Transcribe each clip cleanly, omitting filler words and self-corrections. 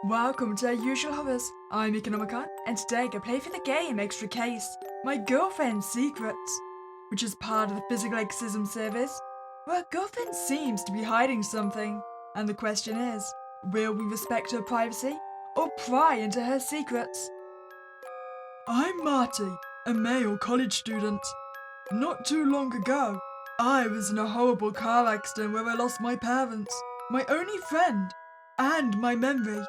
Welcome to our usual hovers. I'm Meeka Nomicon, and today I play for the game Extra Case, my girlfriend's secrets, which is part of the physical exorcism service, where a girlfriend seems to be hiding something, and the question is, will we respect her privacy, or pry into her secrets? I'm Marty, a male college student. Not too long ago, I was in a horrible car accident where I lost my parents, my only friend, and my memory.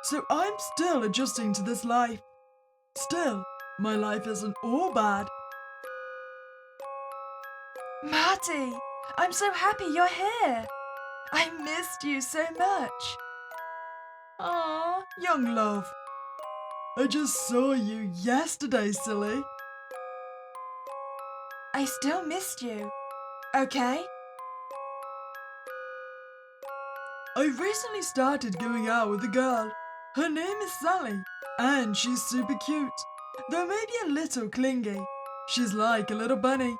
So I'm still adjusting to this life. Still, my life isn't all bad. Marty, I'm so happy you're here. I missed you so much. Aw, young love. I just saw you yesterday, silly. I still missed you. Okay? I recently started going out with a girl. Her name is Sally, and she's super cute, though maybe a little clingy. She's like a little bunny.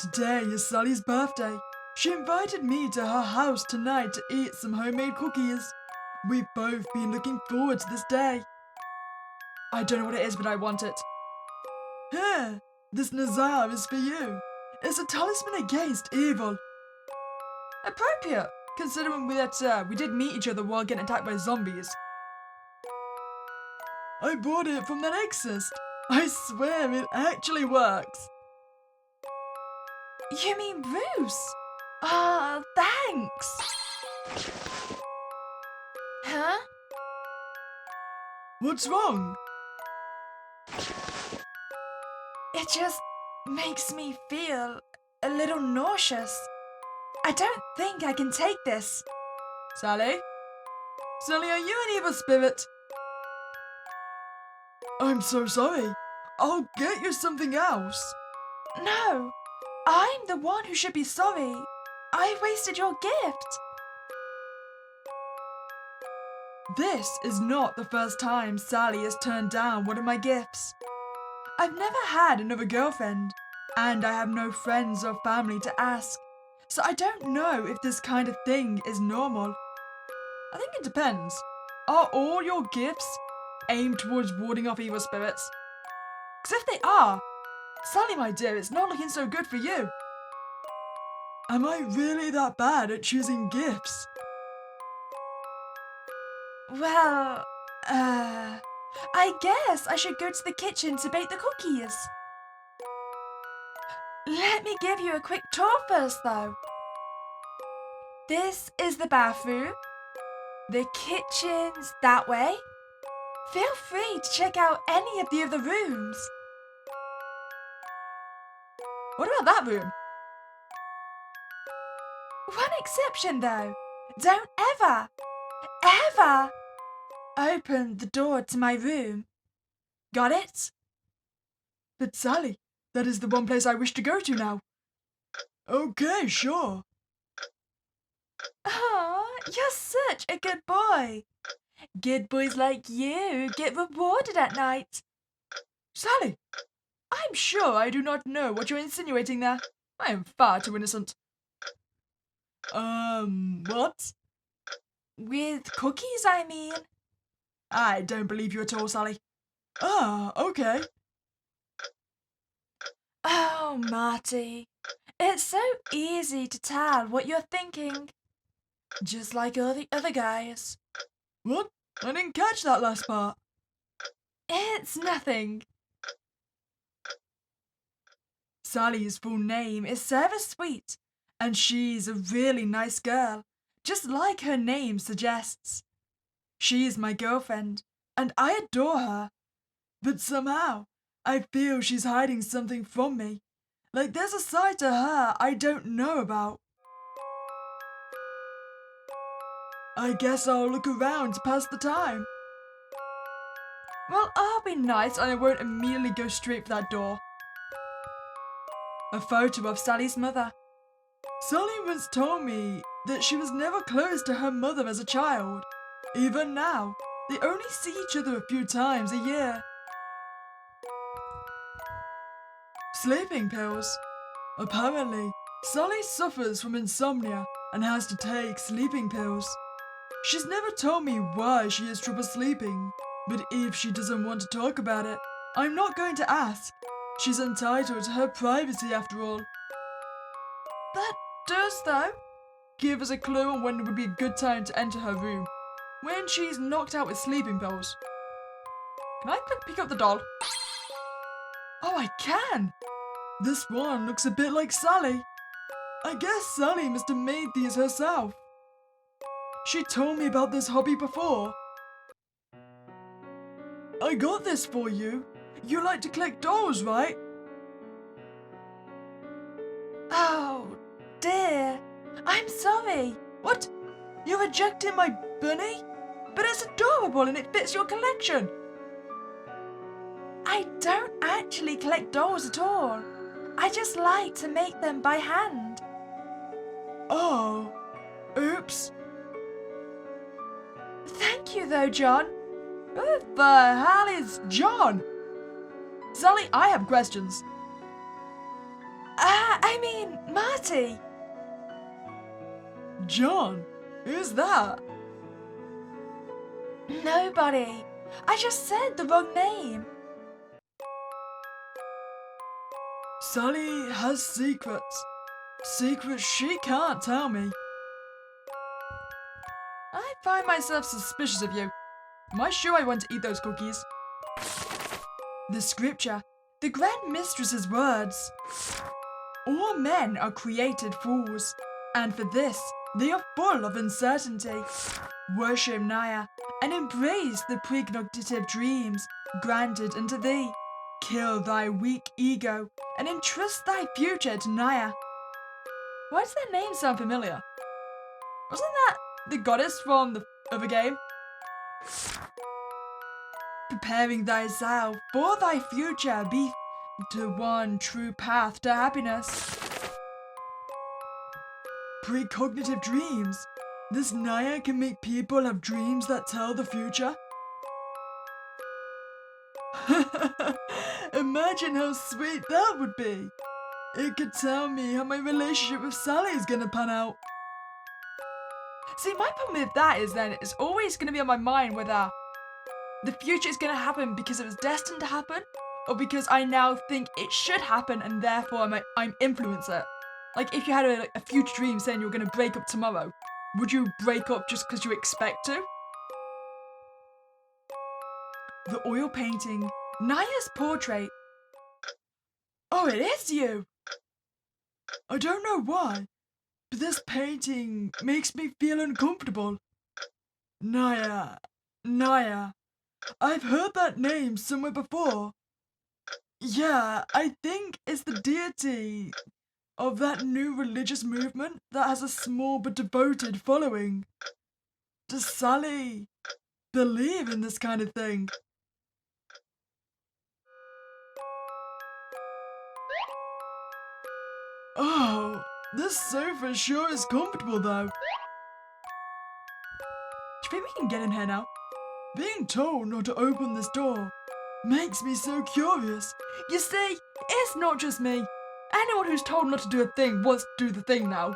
Today is Sally's birthday. She invited me to her house tonight to eat some homemade cookies. We've both been looking forward to this day. I don't know what it is, but I want it. Here, this Nazar is for you. It's a talisman against evil. Appropriate, considering that we did meet each other while getting attacked by zombies. I bought it from that exorcist. I swear it actually works. You mean Bruce? Ah, thanks. Huh? What's wrong? It just makes me feel a little nauseous. I don't think I can take this. Sally? Sally, are you an evil spirit? I'm so sorry. I'll get you something else. No, I'm the one who should be sorry. I wasted your gift. This is not the first time Sally has turned down one of my gifts. I've never had another girlfriend, and I have no friends or family to ask, so I don't know if this kind of thing is normal. I think it depends. Are all your gifts aimed towards warding off evil spirits? Because if they are, Sally, my dear, it's not looking so good for you. Am I really that bad at choosing gifts? Well, I guess I should go to the kitchen to bake the cookies. Let me give you a quick tour first, though. This is the bathroom. The kitchen's that way. Feel free to check out any of the other rooms. What about that room? One exception, though. Don't ever open the door to my room. Got it? But Sally, that is the one place I wish to go to now. Okay, sure. Aw, you're such a good boy. Good boys like you get rewarded at night. Sally, I'm sure I do not know what you're insinuating there. I am far too innocent. What? With cookies, I mean. I don't believe you at all, Sally. Ah, okay. Oh, Marty. It's so easy to tell what you're thinking. Just like all the other guys. What? I didn't catch that last part. It's nothing. Sally's full name is Sarah Sweet, and she's a really nice girl, just like her name suggests. She's my girlfriend, and I adore her. But somehow, I feel she's hiding something from me. Like there's a side to her I don't know about. I guess I'll look around to pass the time. Well, I'll be nice and I won't immediately go straight for that door. A photo of Sally's mother. Sally once told me that she was never close to her mother as a child. Even now, they only see each other a few times a year. Sleeping pills. Apparently, Sally suffers from insomnia and has to take sleeping pills. She's never told me why she has trouble sleeping, but if she doesn't want to talk about it, I'm not going to ask. She's entitled to her privacy after all. That does, though, give us a clue on when would be a good time to enter her room. When she's knocked out with sleeping pills. Can I pick up the doll? Oh, I can! This one looks a bit like Sally. I guess Sally must have made these herself. She told me about this hobby before. I got this for you. You like to collect dolls, right? Oh, dear. I'm sorry. What? You're rejecting my bunny? But it's adorable and it fits your collection. I don't actually collect dolls at all. I just like to make them by hand. Oh, oops. Thank you though, John. Who the hell is John? Sally, I have questions. I mean, Marty. John? Who's that? Nobody. I just said the wrong name. Sally has secrets. Secrets she can't tell me. I find myself suspicious of you. Am I sure I want to eat those cookies? The scripture, the Grand Mistress's words. All men are created fools, and for this they are full of uncertainty. Worship Naya, and embrace the precognitive dreams granted unto thee. Kill thy weak ego, and entrust thy future to Naya. Why does that name sound familiar? Wasn't that the goddess from the other game? Preparing thyself for thy future, be to one true path to happiness. Precognitive dreams. This Naya can make people have dreams that tell the future. Imagine how sweet that would be. It could tell me how my relationship with Sally is gonna pan out. See, my problem with that is then it's always gonna be on my mind whether the future is gonna happen because it was destined to happen, or because I now think it should happen and therefore I'm influence it. Like if you had a future dream saying you were gonna break up tomorrow, would you break up just because you expect to? The oil painting, Naya's portrait. Oh, it is you! I don't know why, but this painting makes me feel uncomfortable. Naya. I've heard that name somewhere before. Yeah, I think it's the deity of that new religious movement that has a small but devoted following. Does Sally believe in this kind of thing? Oh, this sofa sure is comfortable though. Do you think we can get in here now? Being told not to open this door makes me so curious. You see, it's not just me. Anyone who's told not to do a thing wants to do the thing now.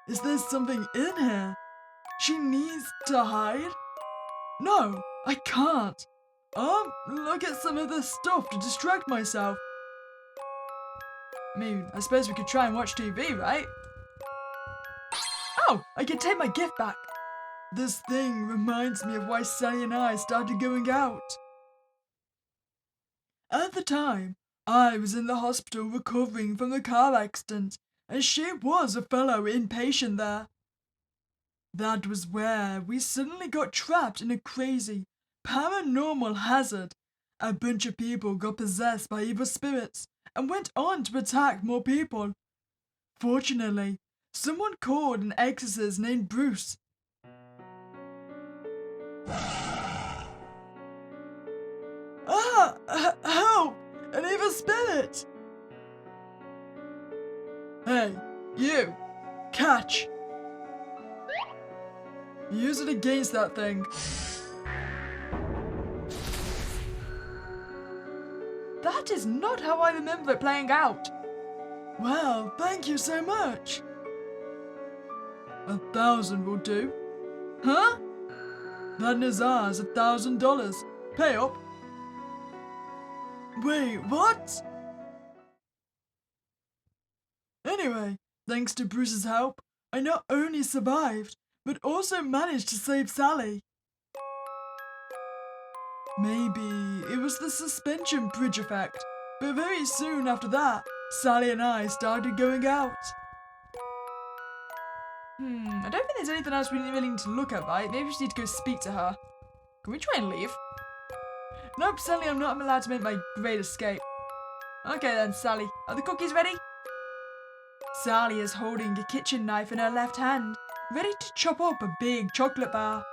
Is there something in here she needs to hide? No, I can't. Look at some of this stuff to distract myself. I mean, I suppose we could try and watch TV, right? Oh, I can take my gift back. This thing reminds me of why Sally and I started going out. At the time, I was in the hospital recovering from the car accident, and she was a fellow inpatient there. That was where we suddenly got trapped in a crazy, paranormal hazard. A bunch of people got possessed by evil spirits and went on to attack more people. Fortunately, someone called an exorcist named Bruce. Help! An evil spirit! Hey, you! Catch! Use it against that thing. That is not how I remember it playing out. Well, thank you so much. 1,000 will do. Huh? That Nazar's $1,000. Pay up. Wait, what? Anyway, thanks to Bruce's help, I not only survived, but also managed to save Sally. Maybe it was the suspension bridge effect, but very soon after that, Sally and I started going out. I don't think there's anything else we really need to look at, right? Maybe we just need to go speak to her. Can we try and leave? Nope, Sally, I'm not allowed to make my great escape. Okay then, Sally, are the cookies ready? Sally is holding a kitchen knife in her left hand, ready to chop up a big chocolate bar.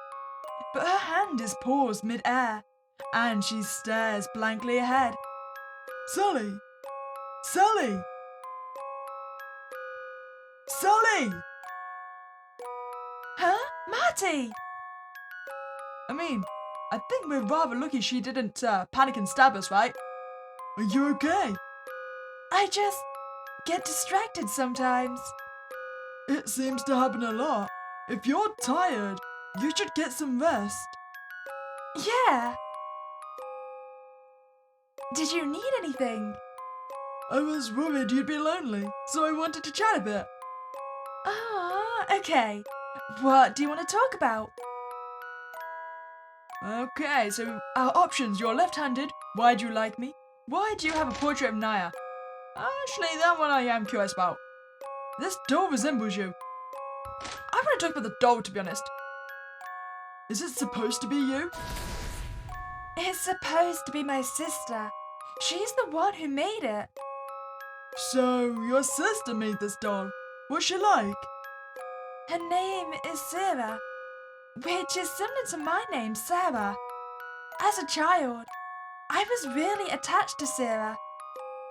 But her hand is paused mid-air, and she stares blankly ahead. Sally! Sally! Sally! Huh? Marty! I mean, I think we're rather lucky she didn't panic and stab us, right? Are you okay? I just get distracted sometimes. It seems to happen a lot. If you're tired, you should get some rest. Yeah. Did you need anything? I was worried you'd be lonely, so I wanted to chat a bit. Ah, okay. What do you want to talk about? Okay, so our options. You're left-handed. Why do you like me? Why do you have a portrait of Naya? Actually, that one I am curious about. This doll resembles you. I want to talk about the doll, to be honest. Is it supposed to be you? It's supposed to be my sister. She's the one who made it. So, your sister made this doll. What's she like? Her name is Sarah, which is similar to my name, Sarah. As a child, I was really attached to Sarah,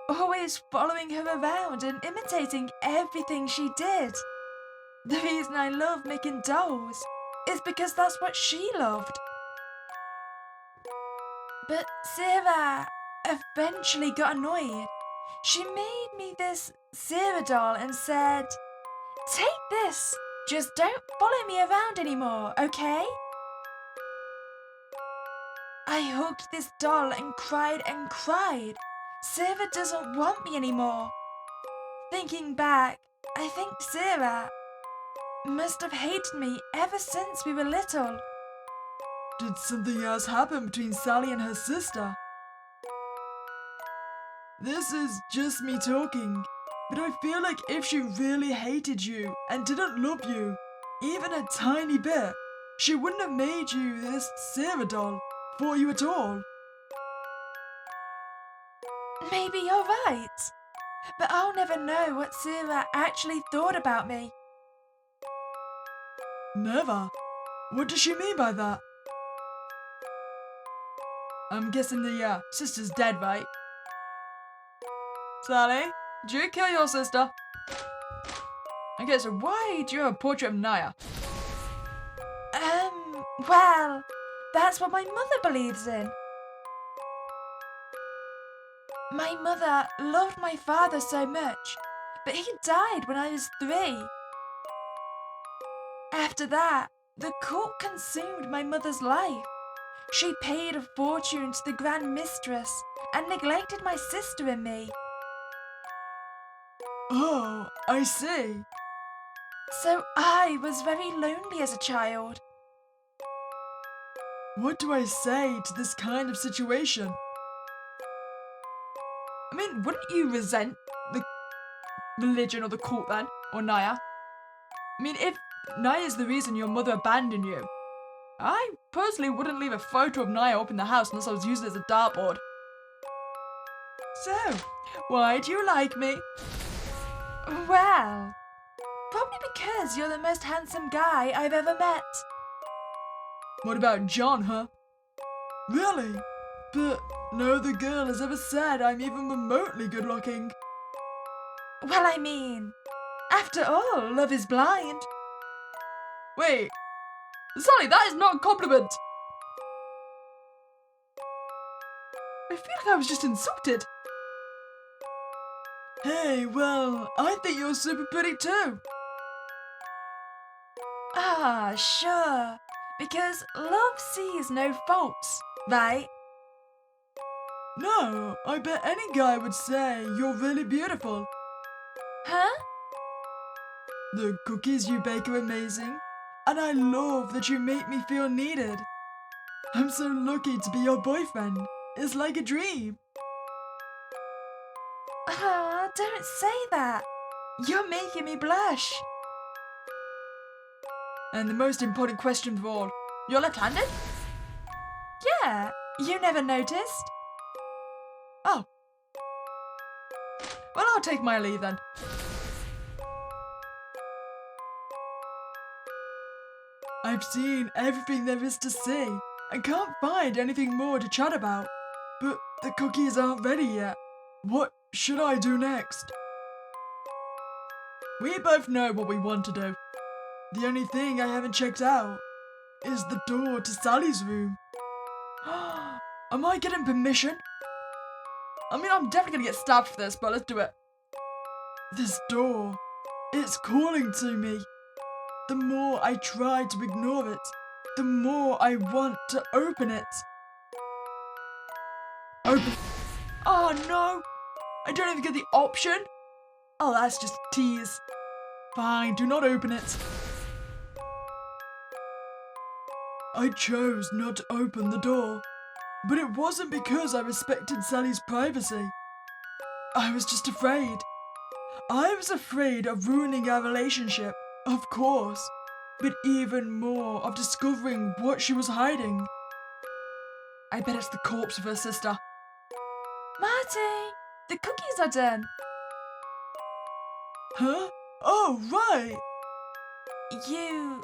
always following her around and imitating everything she did. The reason I love making dolls is because that's what she loved. But Sarah eventually got annoyed. She made me this Sarah doll and said, "Take this, just don't follow me around anymore, okay?" I hugged this doll and cried and cried. Sarah doesn't want me anymore. Thinking back, I think Sarah must have hated me ever since we were little. Did something else happen between Sally and her sister? This is just me talking, but I feel like if she really hated you and didn't love you, even a tiny bit, she wouldn't have made you this Sarah doll for you at all. Maybe you're right, but I'll never know what Sarah actually thought about me. Never? What does she mean by that? I'm guessing the sister's dead, right? Sally, did you kill your sister? Okay, so why do you have a portrait of Naya? Well, that's what my mother believes in. My mother loved my father so much, but he died when I was 3. After that, the cult consumed my mother's life. She paid a fortune to the Grand Mistress and neglected my sister and me. Oh, I see. So I was very lonely as a child. What do I say to this kind of situation? I mean, wouldn't you resent the religion or the cult then? Or Naya? I mean, if Naya's the reason your mother abandoned you, I personally wouldn't leave a photo of Naya up in the house unless I was using it as a dartboard. So, why do you like me? Well, probably because you're the most handsome guy I've ever met. What about John, huh? Really? But no other girl has ever said I'm even remotely good looking. Well, I mean, after all, love is blind. Wait, Sally, that is not a compliment. I feel like I was just insulted. Hey, well, I think you're super pretty too. Ah, sure. Because love sees no faults, right? No, I bet any guy would say you're really beautiful. Huh? The cookies you bake are amazing, and I love that you make me feel needed. I'm so lucky to be your boyfriend. It's like a dream. Ah, don't say that. You're making me blush. And the most important question of all, you're left-handed? Yeah, you never noticed. Oh. Well, I'll take my leave then. I've seen everything there is to see and can't find anything more to chat about. But the cookies aren't ready yet. What should I do next? We both know what we want to do. The only thing I haven't checked out is the door to Sally's room. Am I getting permission? I mean, I'm definitely gonna get stabbed for this, but let's do it. This door, it's calling to me. The more I try to ignore it, the more I want to open it. Open. Oh no! I don't even get the option. Oh, that's just a tease. Fine, do not open it. I chose not to open the door, but it wasn't because I respected Sally's privacy. I was just afraid. I was afraid of ruining our relationship, of course, but even more of discovering what she was hiding. I bet it's the corpse of her sister. Marty, the cookies are done. Huh? Oh, right! You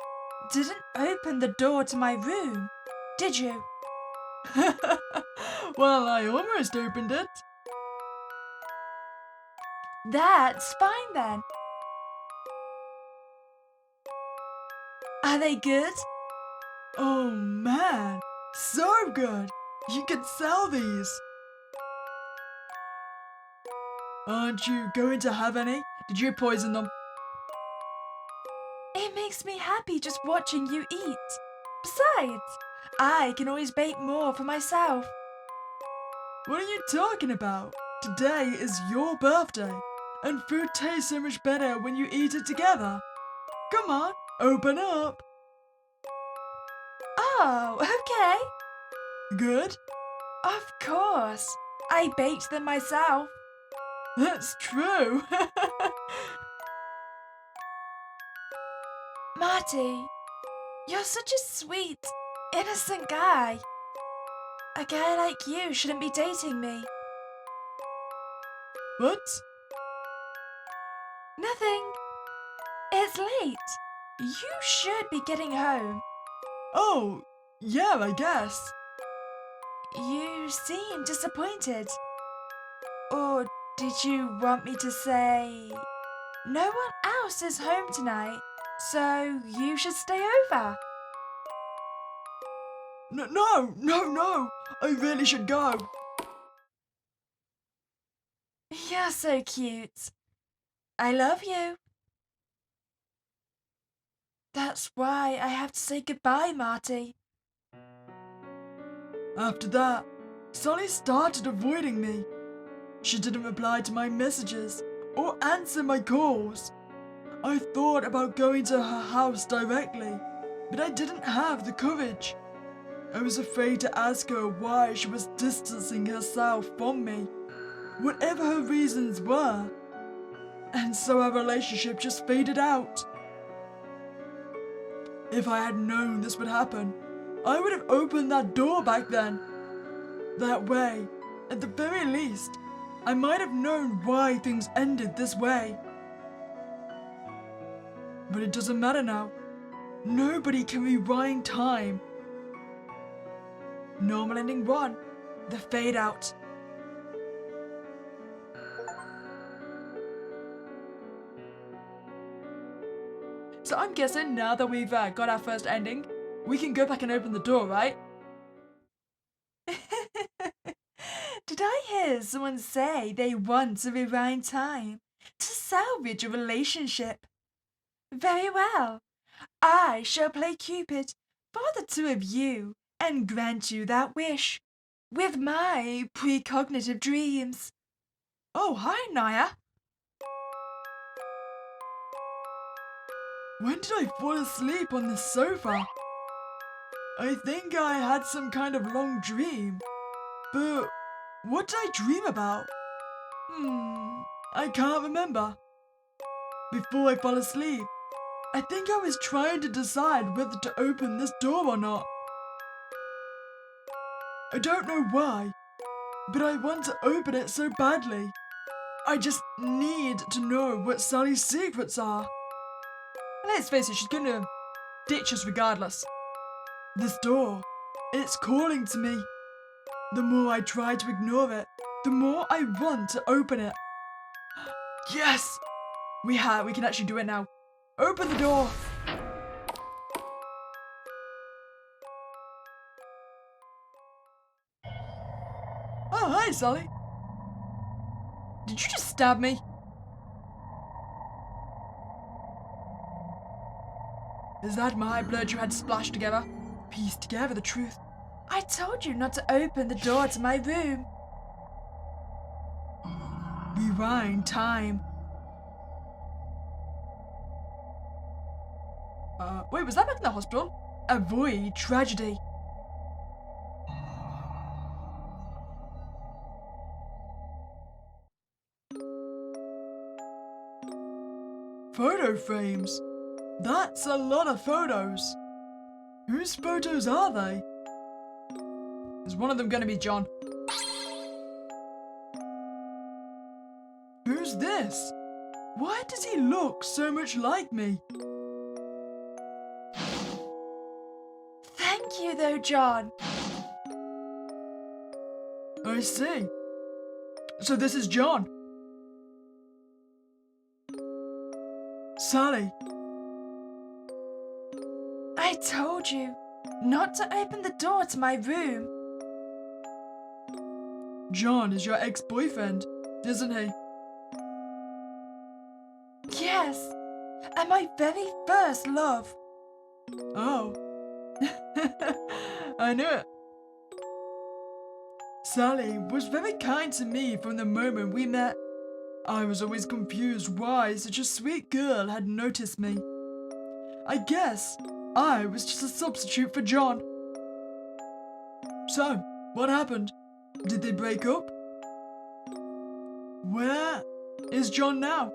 didn't open the door to my room, did you? Well, I almost opened it. That's fine then. Are they good? Oh man, so good! You could sell these! Aren't you going to have any? Did you poison them? It makes me happy just watching you eat. Besides, I can always bake more for myself. What are you talking about? Today is your birthday, and food tastes so much better when you eat it together. Come on, open up. Oh, okay. Good? Of course. I baked them myself. That's true. Marty, you're such a sweet, innocent guy. A guy like you shouldn't be dating me. What? Nothing. It's late. You should be getting home. Oh, yeah, I guess. You seem disappointed. Or did you want me to say, no one else is home tonight, so you should stay over? No. I really should go. You're so cute. I love you. That's why I have to say goodbye, Marty. After that, Sally started avoiding me. She didn't reply to my messages or answer my calls. I thought about going to her house directly, but I didn't have the courage. I was afraid to ask her why she was distancing herself from me, whatever her reasons were. And so our relationship just faded out. If I had known this would happen, I would have opened that door back then. That way, at the very least, I might have known why things ended this way. But it doesn't matter now. Nobody can rewind time. Normal ending 1, the fade out. So I'm guessing now that we've got our first ending, we can go back and open the door, right? Did I hear someone say they want to rewind time to salvage a relationship? Very well. I shall play Cupid for the two of you and grant you that wish with my precognitive dreams. Oh, hi, Naya. When did I fall asleep on this sofa? I think I had some kind of long dream. But what did I dream about? I can't remember. Before I fell asleep, I think I was trying to decide whether to open this door or not. I don't know why, but I want to open it so badly. I just need to know what Sally's secrets are. Let's face it, she's gonna ditch us regardless. This door, it's calling to me. The more I try to ignore it, the more I want to open it. Yes! We can actually do it now. Open the door! Oh, hi, Sally. Did you just stab me? Is that my blood you had splashed together? Pieced together the truth. I told you not to open the door to my room. Rewind time. Wait, was that back in the hospital? Avoid tragedy. Photo frames. That's a lot of photos. Whose photos are they? Is one of them gonna be John? Who's this? Why does he look so much like me? Thank you though, John. I see. So this is John. Sally. I told you not to open the door to my room. John is your ex-boyfriend, isn't he? Yes, and my very first love. Oh. I knew it. Sally was very kind to me from the moment we met. I was always confused why such a sweet girl had noticed me. I guess I was just a substitute for John. So, what happened? Did they break up? Where is John now?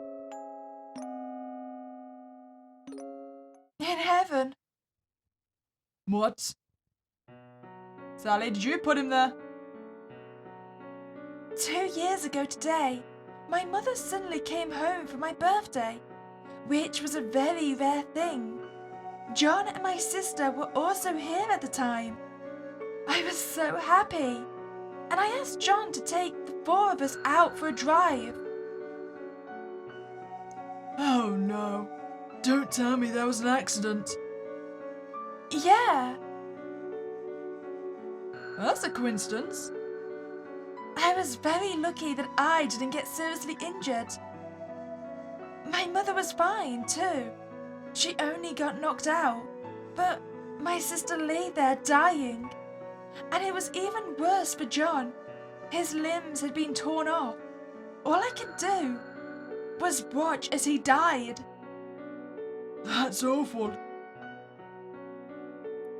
In heaven. What? Sally, did you put him there? 2 years ago today, my mother suddenly came home for my birthday, which was a very rare thing. John and my sister were also here at the time. I was so happy, and I asked John to take the 4 of us out for a drive. Oh no. Don't tell me there was an accident. Yeah, That's a coincidence. I was very lucky that I didn't get seriously injured. My mother was fine too. She only got knocked out, but my sister lay there dying. And it was even worse for John. His limbs had been torn off. All I could do was watch as he died. That's awful.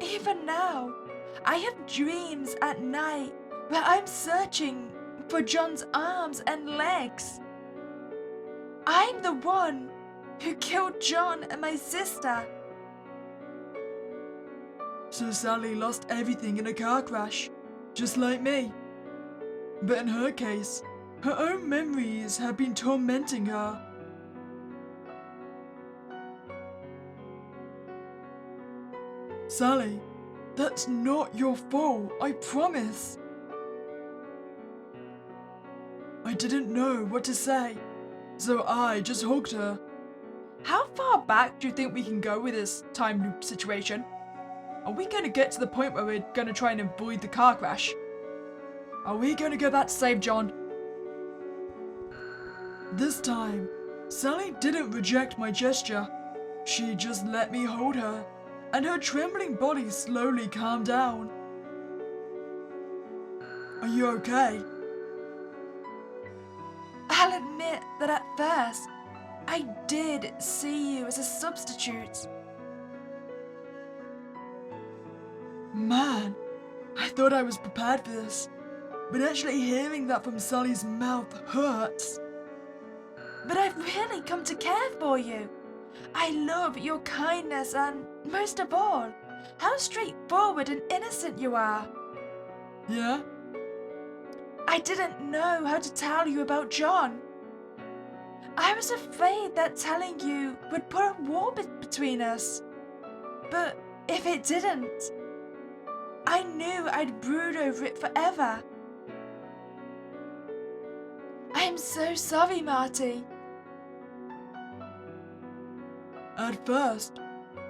Even now, I have dreams at night where I'm searching for John's arms and legs. I'm the one who killed John and my sister. So Sally lost everything in a car crash, just like me. But in her case, her own memories have been tormenting her. Sally, that's not your fault, I promise. I didn't know what to say, so I just hugged her. How far back do you think we can go with this time loop situation? Are we going to get to the point where we're going to try and avoid the car crash? Are we going to go back to save John? This time, Sally didn't reject my gesture. She just let me hold her, and her trembling body slowly calmed down. Are you okay? I'll admit that at first, I did see you as a substitute. Man, I thought I was prepared for this, but actually hearing that from Sally's mouth hurts. But I've really come to care for you. I love your kindness and, most of all, how straightforward and innocent you are. Yeah? I didn't know how to tell you about John. I was afraid that telling you would put a wall between us. But if it didn't, I knew I'd brood over it forever. I'm so sorry, Marty. At first,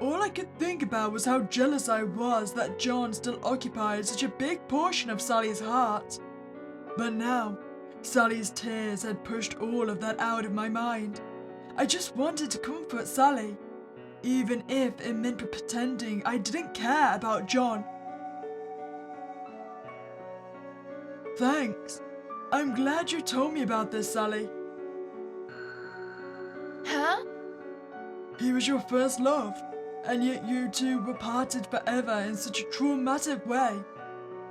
all I could think about was how jealous I was that John still occupied such a big portion of Sally's heart. But now, Sally's tears had pushed all of that out of my mind. I just wanted to comfort Sally, even if it meant pretending I didn't care about John. Thanks. I'm glad you told me about this, Sally. Huh? He was your first love, and yet you two were parted forever in such a traumatic way.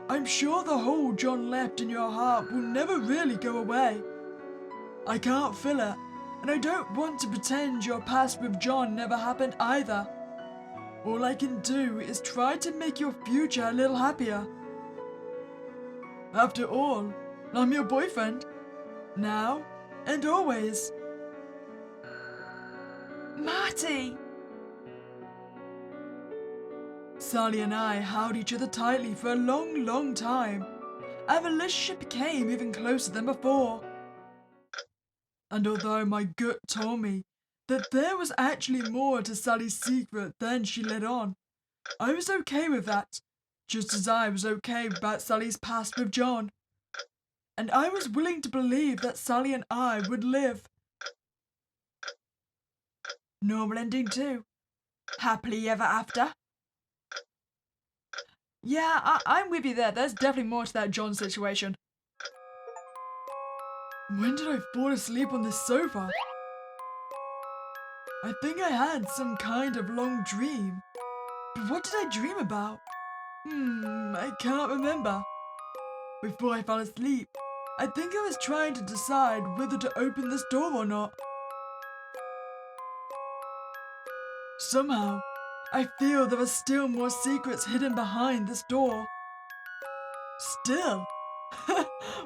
I'm sure the hole John left in your heart will never really go away. I can't fill it, and I don't want to pretend your past with John never happened either. All I can do is try to make your future a little happier. After all, I'm your boyfriend. Now and always. Marty! Sally and I held each other tightly for a long, long time. Our relationship became even closer than before. And although my gut told me that there was actually more to Sally's secret than she let on, I was okay with that, just as I was okay about Sally's past with John. And I was willing to believe that Sally and I would live. Normal ending too. Happily ever after. Yeah, I'm with you there. There's definitely more to that John situation. When did I fall asleep on this sofa? I think I had some kind of long dream. But what did I dream about? I can't remember. Before I fell asleep, I think I was trying to decide whether to open this door or not. Somehow, I feel there are still more secrets hidden behind this door. Still?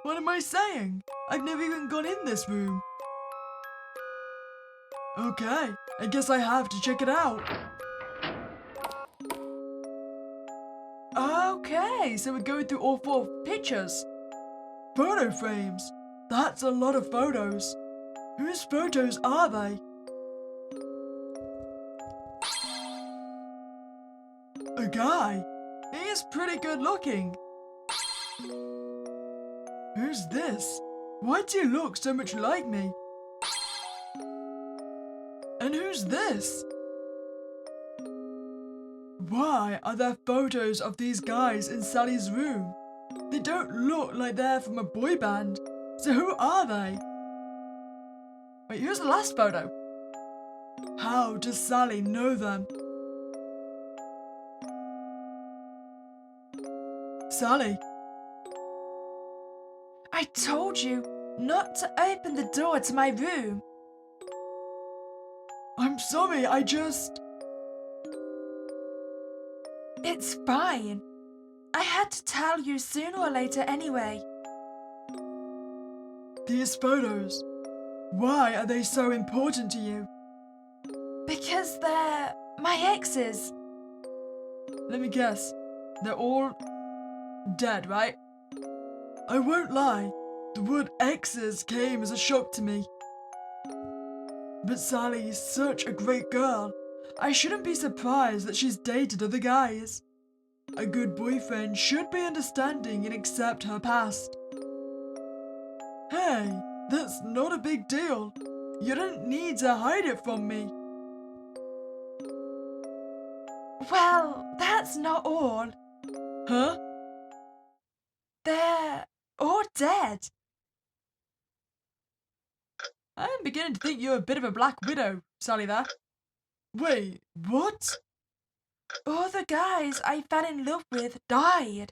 What am I saying? I've never even gone in this room. Okay, I guess I have to check it out. Okay, so we're going through all 4 pictures. Photo frames. That's a lot of photos. Whose photos are they? A guy. He is pretty good looking. Who's this? Why do you look so much like me? And who's this? Why are there photos of these guys in Sally's room? They don't look like they're from a boy band. So who are they? Wait, who's the last photo? How does Sally know them? Sally. I told you not to open the door to my room. I'm sorry, It's fine. I had to tell you sooner or later anyway. These photos. Why are they so important to you? Because they're my exes. Let me guess. They're all dead, right? I won't lie. The word exes came as a shock to me. But Sally is such a great girl. I shouldn't be surprised that she's dated other guys. A good boyfriend should be understanding and accept her past. Hey, that's not a big deal. You don't need to hide it from me. Well, that's not all. Huh? They're all dead. I'm beginning to think you're a bit of a black widow, Sally there. Wait, what? All the guys I fell in love with died.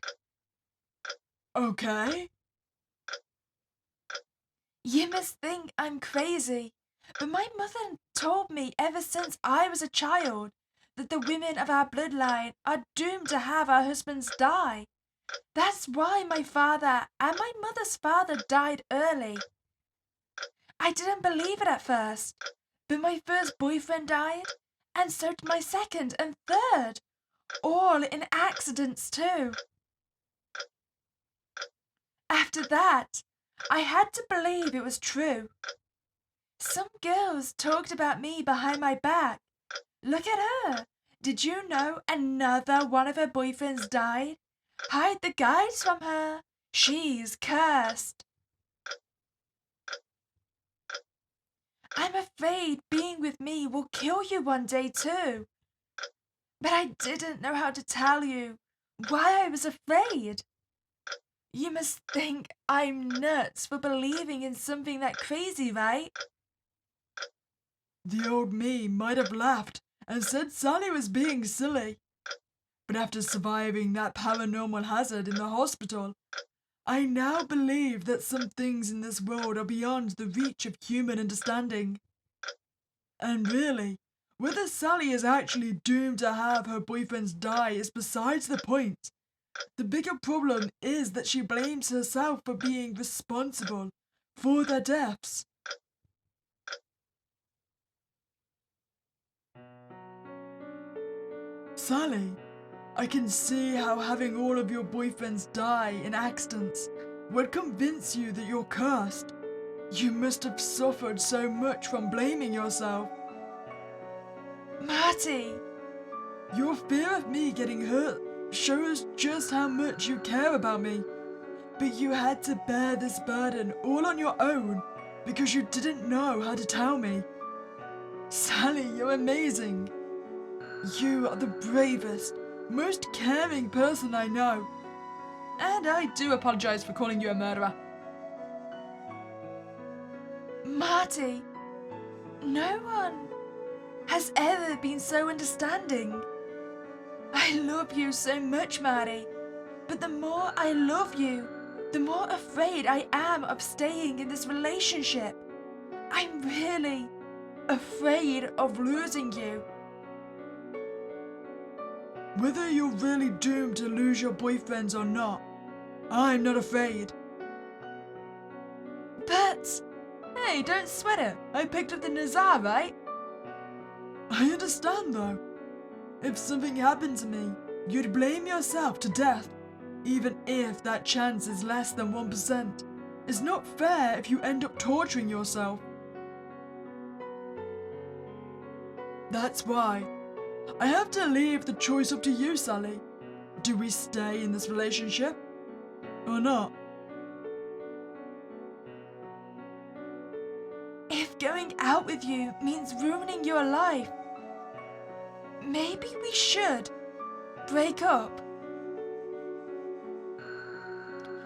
Okay. You must think I'm crazy, but my mother told me ever since I was a child that the women of our bloodline are doomed to have our husbands die. That's why my father and my mother's father died early. I didn't believe it at first, but my first boyfriend died, and so did my second and third, all in accidents too. After that, I had to believe it was true. Some girls talked about me behind my back. Look at her. Did you know another one of her boyfriends died? Hide the guys from her. She's cursed. I'm afraid being with me will kill you one day too. But I didn't know how to tell you why I was afraid. You must think I'm nuts for believing in something that crazy, right? The old me might have laughed and said Sally was being silly. But after surviving that paranormal hazard in the hospital, I now believe that some things in this world are beyond the reach of human understanding. And really, whether Sally is actually doomed to have her boyfriends die is besides the point. The bigger problem is that she blames herself for being responsible for their deaths. Sally, I can see how having all of your boyfriends die in accidents would convince you that you're cursed. You must have suffered so much from blaming yourself. Marty! Your fear of me getting hurt shows just how much you care about me. But you had to bear this burden all on your own because you didn't know how to tell me. Sally, you're amazing. You are the bravest, most caring person I know. And I do apologize for calling you a murderer. Marty! No one has ever been so understanding. I love you so much, Marty. But the more I love you, the more afraid I am of staying in this relationship. I'm really afraid of losing you. Whether you're really doomed to lose your boyfriends or not, I'm not afraid. But, hey, don't sweat it. I picked up the Nazar, right? I understand though. If something happened to me, you'd blame yourself to death, even if that chance is less than 1%. It's not fair if you end up torturing yourself. That's why I have to leave the choice up to you, Sally. Do we stay in this relationship or not? If going out with you means ruining your life, maybe we should break up.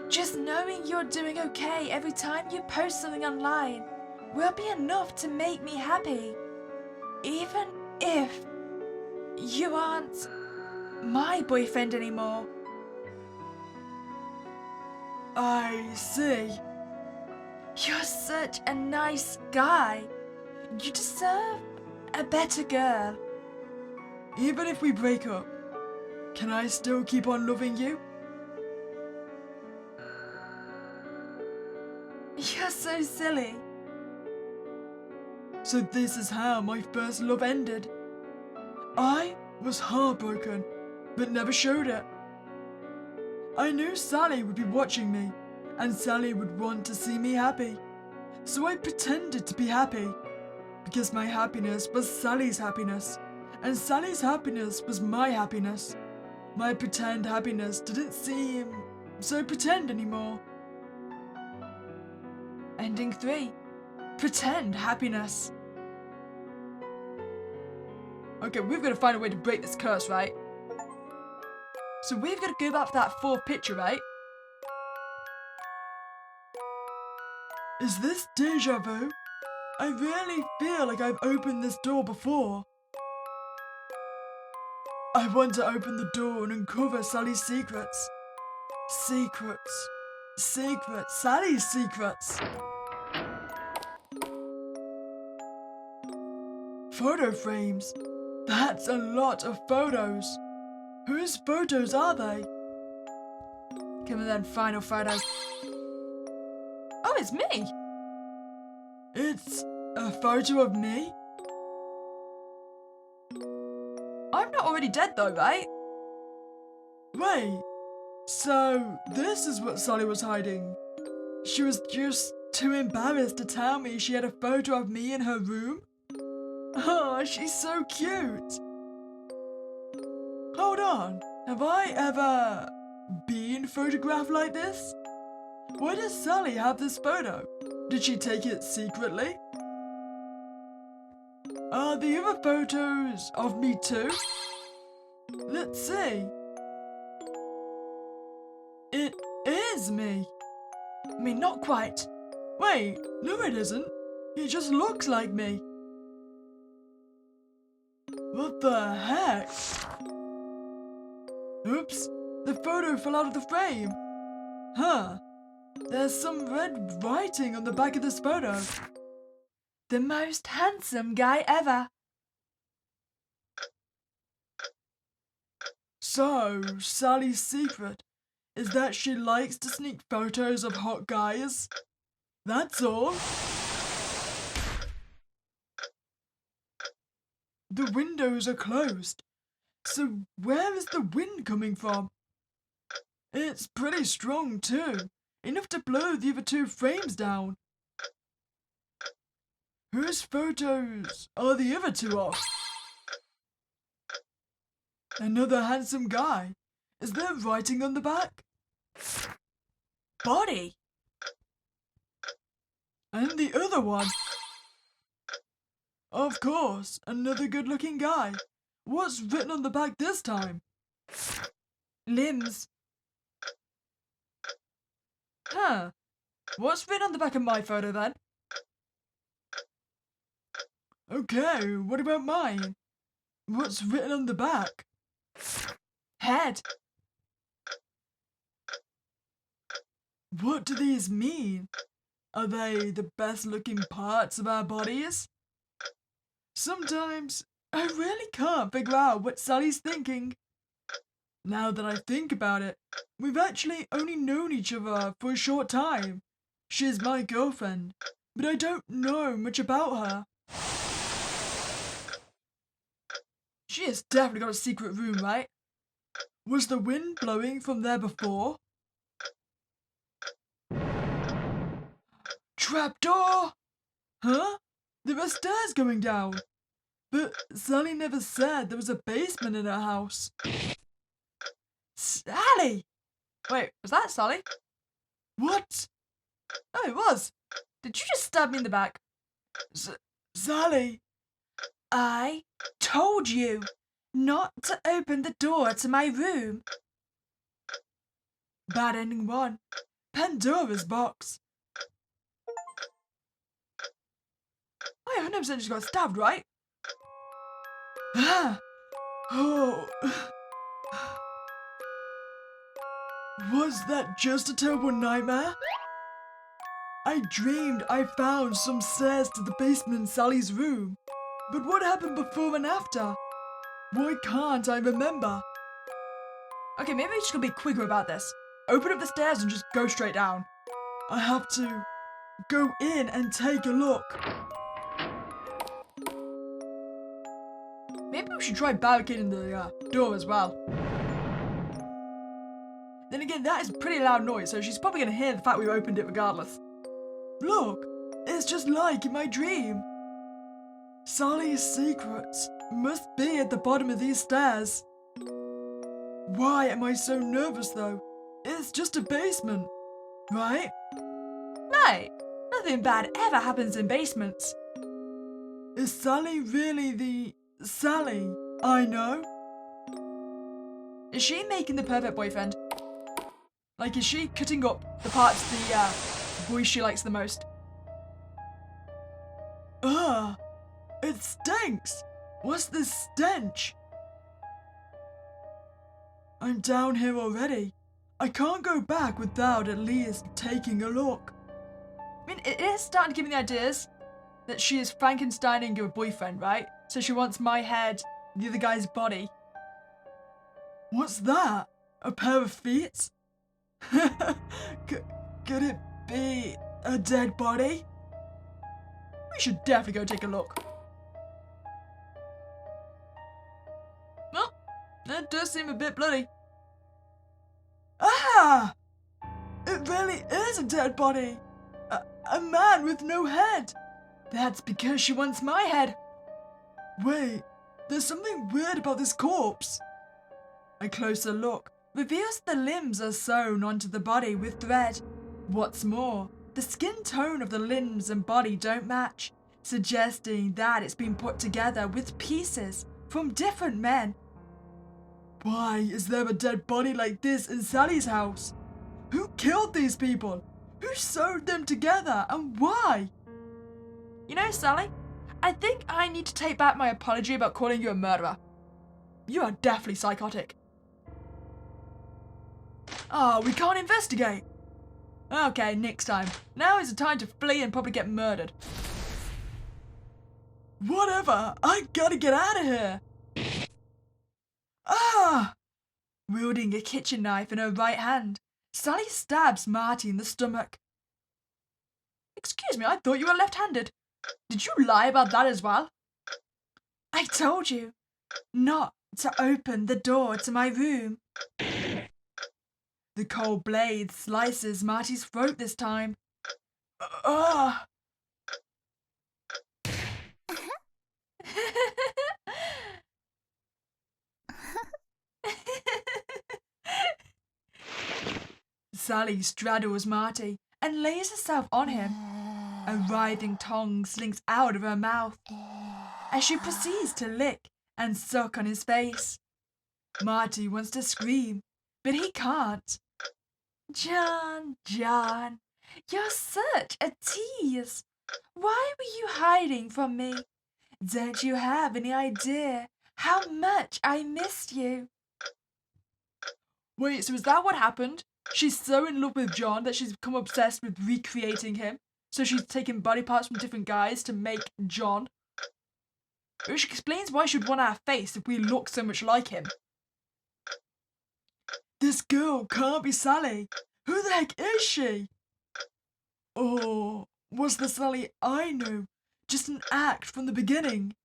Just knowing you're doing okay every time you post something online will be enough to make me happy. Even if you aren't my boyfriend anymore. I see. You're such a nice guy. You deserve a better girl. Even if we break up, can I still keep on loving you? You're so silly. So this is how my first love ended. I was heartbroken, but never showed it. I knew Sally would be watching me, and Sally would want to see me happy. So I pretended to be happy, because my happiness was Sally's happiness, and Sally's happiness was my happiness. My pretend happiness didn't seem so pretend anymore. Ending 3. Pretend happiness. Okay, we've got to find a way to break this curse, right? So we've got to go back for that fourth picture, right? Is this deja vu? I really feel like I've opened this door before. I want to open the door and uncover Sally's secrets. Secrets. Secrets. Sally's secrets. Photo frames. That's a lot of photos. Whose photos are they? Come on then, final photo. Oh, it's me! It's a photo of me? I'm not already dead though, right? Wait, so this is what Sally was hiding. She was just too embarrassed to tell me she had a photo of me in her room? Oh, she's so cute. Hold on, have I ever been photographed like this? Why does Sally have this photo? Did she take it secretly? Are the other photos of me too? Let's see. It is me. I mean, not quite. Wait, no it isn't. It just looks like me. What the heck? Oops, the photo fell out of the frame. Huh. There's some red writing on the back of this photo. The most handsome guy ever. So, Sally's secret is that she likes to sneak photos of hot guys? That's all? The windows are closed. So where is the wind coming from? It's pretty strong too. Enough to blow the other two frames down. Whose photos are the other two of? Another handsome guy. Is there writing on the back? Body. And the other one? Of course, another good-looking guy. What's written on the back this time? Limbs. Huh. What's written on the back of my photo then? Okay, what about mine? What's written on the back? Head. What do these mean? Are they the best-looking parts of our bodies? Sometimes I really can't figure out what Sally's thinking. Now that I think about it, we've actually only known each other for a short time. She's my girlfriend, but I don't know much about her. She has definitely got a secret room, right? Was the wind blowing from there before? Trapdoor! Huh? There are stairs going down. But Sally never said there was a basement in her house. Sally! Wait, was that Sally? What? Oh, it was. Did you just stab me in the back? Sally! I told you not to open the door to my room. Bad ending one. Pandora's box. I 100% just got stabbed, right? Ah! Oh. Was that just a terrible nightmare? I dreamed I found some stairs to the basement in Sally's room. But what happened before and after? Why can't I remember? Okay, maybe we should be quicker about this. Open up the stairs and just go straight down. I have to go in and take a look. Maybe we should try barricading the door as well. Then again, that is a pretty loud noise, so she's probably going to hear the fact we opened it regardless. Look, it's just like in my dream. Sally's secrets must be at the bottom of these stairs. Why am I so nervous though? It's just a basement, right? Right. Nothing bad ever happens in basements. Is Sally really the Sally, I know. Is she making the perfect boyfriend? Like, is she cutting up the parts of the boys she likes the most? Ugh, it stinks. What's this stench? I'm down here already. I can't go back without at least taking a look. I mean, it is starting to give me the ideas that she is Frankensteining your boyfriend, right? So she wants my head, the other guy's body. What's that? A pair of feet? Could it be a dead body? We should definitely go take a look. Well, that does seem a bit bloody. Ah! It really is a dead body. A man with no head. That's because she wants my head. Wait, there's something weird about this corpse. A closer look reveals the limbs are sewn onto the body with thread. What's more, the skin tone of the limbs and body don't match, suggesting that it's been put together with pieces from different men. Why is there a dead body like this in Sally's house? Who killed these people? Who sewed them together and why? You know, Sally, I think I need to take back my apology about calling you a murderer. You are definitely psychotic. Oh, we can't investigate. Okay, next time. Now is the time to flee and probably get murdered. Whatever, I gotta get out of here. Ah! Wielding a kitchen knife in her right hand, Sally stabs Marty in the stomach. Excuse me, I thought you were left-handed. Did you lie about that as well? I told you not to open the door to my room. The cold blade slices Marty's throat this time. Ah! Sally straddles Marty and lays herself on him. A writhing tongue slinks out of her mouth as she proceeds to lick and suck on his face. Marty wants to scream, but he can't. John, you're such a tease. Why were you hiding from me? Don't you have any idea how much I missed you? Wait, so is that what happened? She's so in love with John that she's become obsessed with recreating him. So she's taken body parts from different guys to make John. Which explains why she'd want our face if we look so much like him. This girl can't be Sally. Who the heck is she? Or was the Sally I knew just an act from the beginning?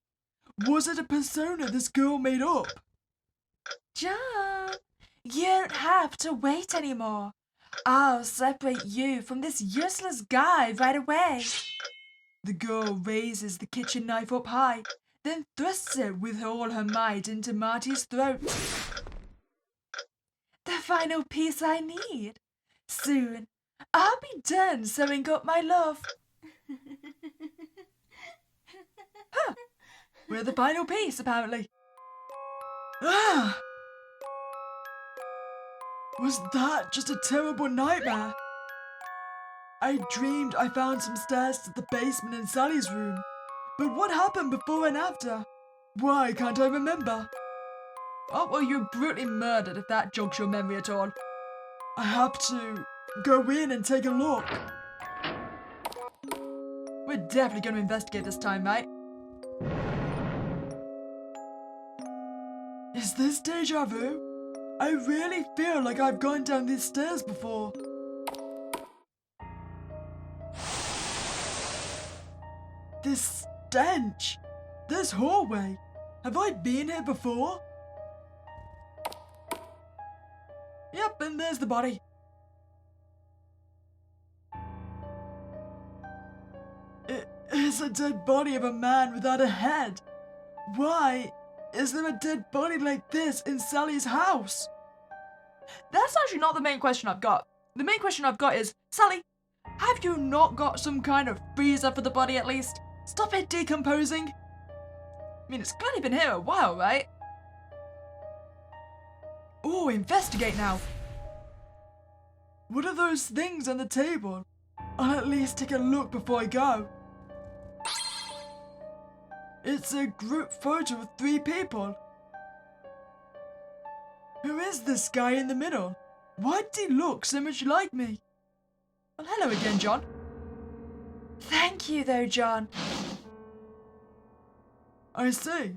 Was it a persona this girl made up? John, you don't have to wait anymore. I'll separate you from this useless guy right away. The girl raises the kitchen knife up high, then thrusts it with all her might into Marty's throat. The final piece I need. Soon, I'll be done sewing up my love. Huh. We're the final piece, apparently. Ah! Was that just a terrible nightmare? I dreamed I found some stairs to the basement in Sally's room. But what happened before and after? Why can't I remember? Oh, well, you were brutally murdered if that jogs your memory at all. I have to go in and take a look. We're definitely going to investigate this time, mate. Is this deja vu? I really feel like I've gone down these stairs before. This stench! This hallway! Have I been here before? Yep, and there's the body. It is a dead body of a man without a head. Why is there a dead body like this in Sally's house? That's actually not the main question I've got. The main question I've got is, Sally, have you not got some kind of freezer for the body at least? Stop it decomposing. I mean, it's clearly been here a while, right? Oh, investigate now. What are those things on the table? I'll at least take a look before I go. It's a group photo of 3 people. Who is this guy in the middle? Why did he look so much like me? Well, hello again, John. Thank you, though, John. I see.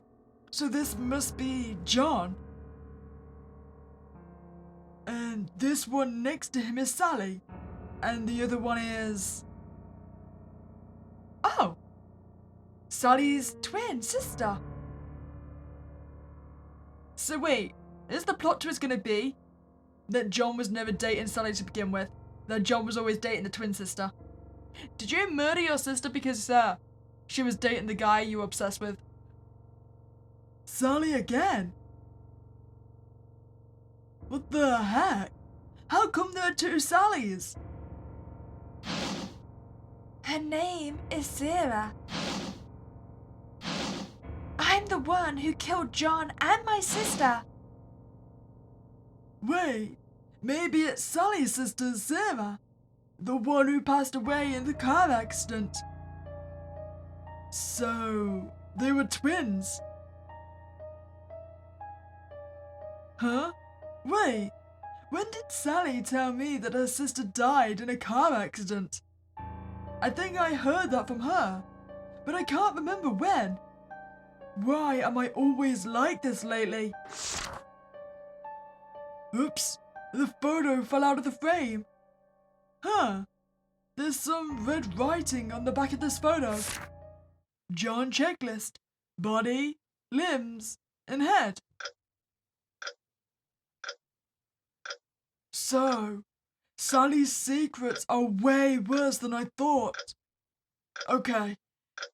So this must be John. And this one next to him is Sally. And the other one is... Oh! Sally's twin sister. So wait, is the plot twist gonna be that John was never dating Sally to begin with? That John was always dating the twin sister? Did you murder your sister because she was dating the guy you were obsessed with? Sally again? What the heck? How come there are 2 Sallys? Her name is Sarah. I'm the one who killed John and my sister. Wait, maybe it's Sally's sister Sarah, the one who passed away in the car accident. So, they were twins. Huh? Wait, when did Sally tell me that her sister died in a car accident? I think I heard that from her, but I can't remember when. Why am I always like this lately? Oops, the photo fell out of the frame. Huh, there's some red writing on the back of this photo. John checklist, body, limbs, and head. So, Sally's secrets are way worse than I thought. Okay,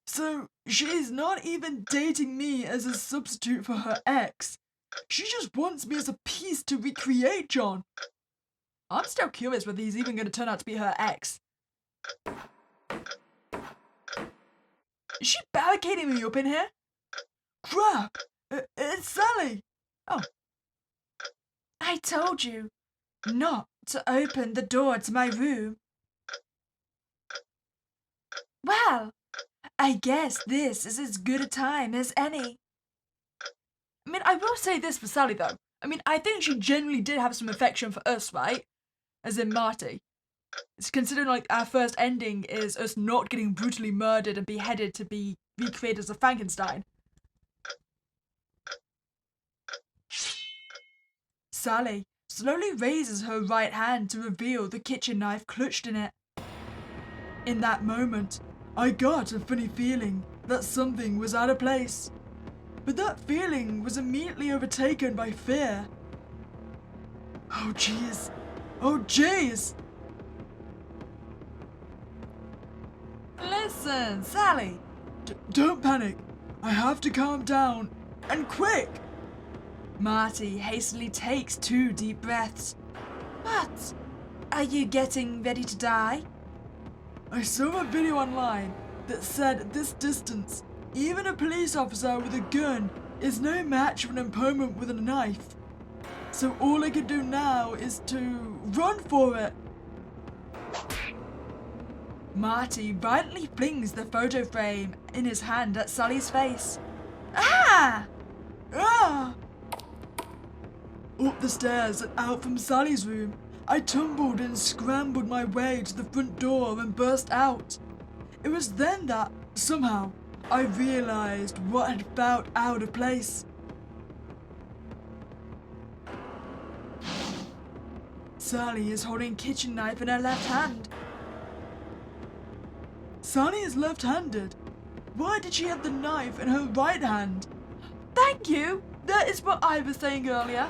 so she's not even dating me as a substitute for her ex. She just wants me as a piece to recreate John. I'm still curious whether he's even going to turn out to be her ex. Is she barricading me up in here? Crap! It's Sally! Oh. I told you not to open the door to my room. Well, I guess this is as good a time as any. I mean, I will say this for Sally, though. I mean, I think she genuinely did have some affection for us, right? As in Marty. It's considering, like, our first ending is us not getting brutally murdered and beheaded to be recreated as a Frankenstein. Sally slowly raises her right hand to reveal the kitchen knife clutched in it. In that moment, I got a funny feeling that something was out of place. But that feeling was immediately overtaken by fear. Oh jeez. Oh jeez! Listen, Sally. Don't panic. I have to calm down. And quick! Marty hastily takes 2 deep breaths. What? Are you getting ready to die? I saw a video online that said at this distance, even a police officer with a gun is no match for an opponent with a knife. So all I can do now is to run for it. Marty violently flings the photo frame in his hand at Sally's face. Ah! Ah! Up the stairs and out from Sally's room, I tumbled and scrambled my way to the front door and burst out. It was then that, somehow, I realized what had felt out of place. Sally is holding a kitchen knife in her left hand. Sally is left-handed. Why did she have the knife in her right hand? Thank you! That is what I was saying earlier.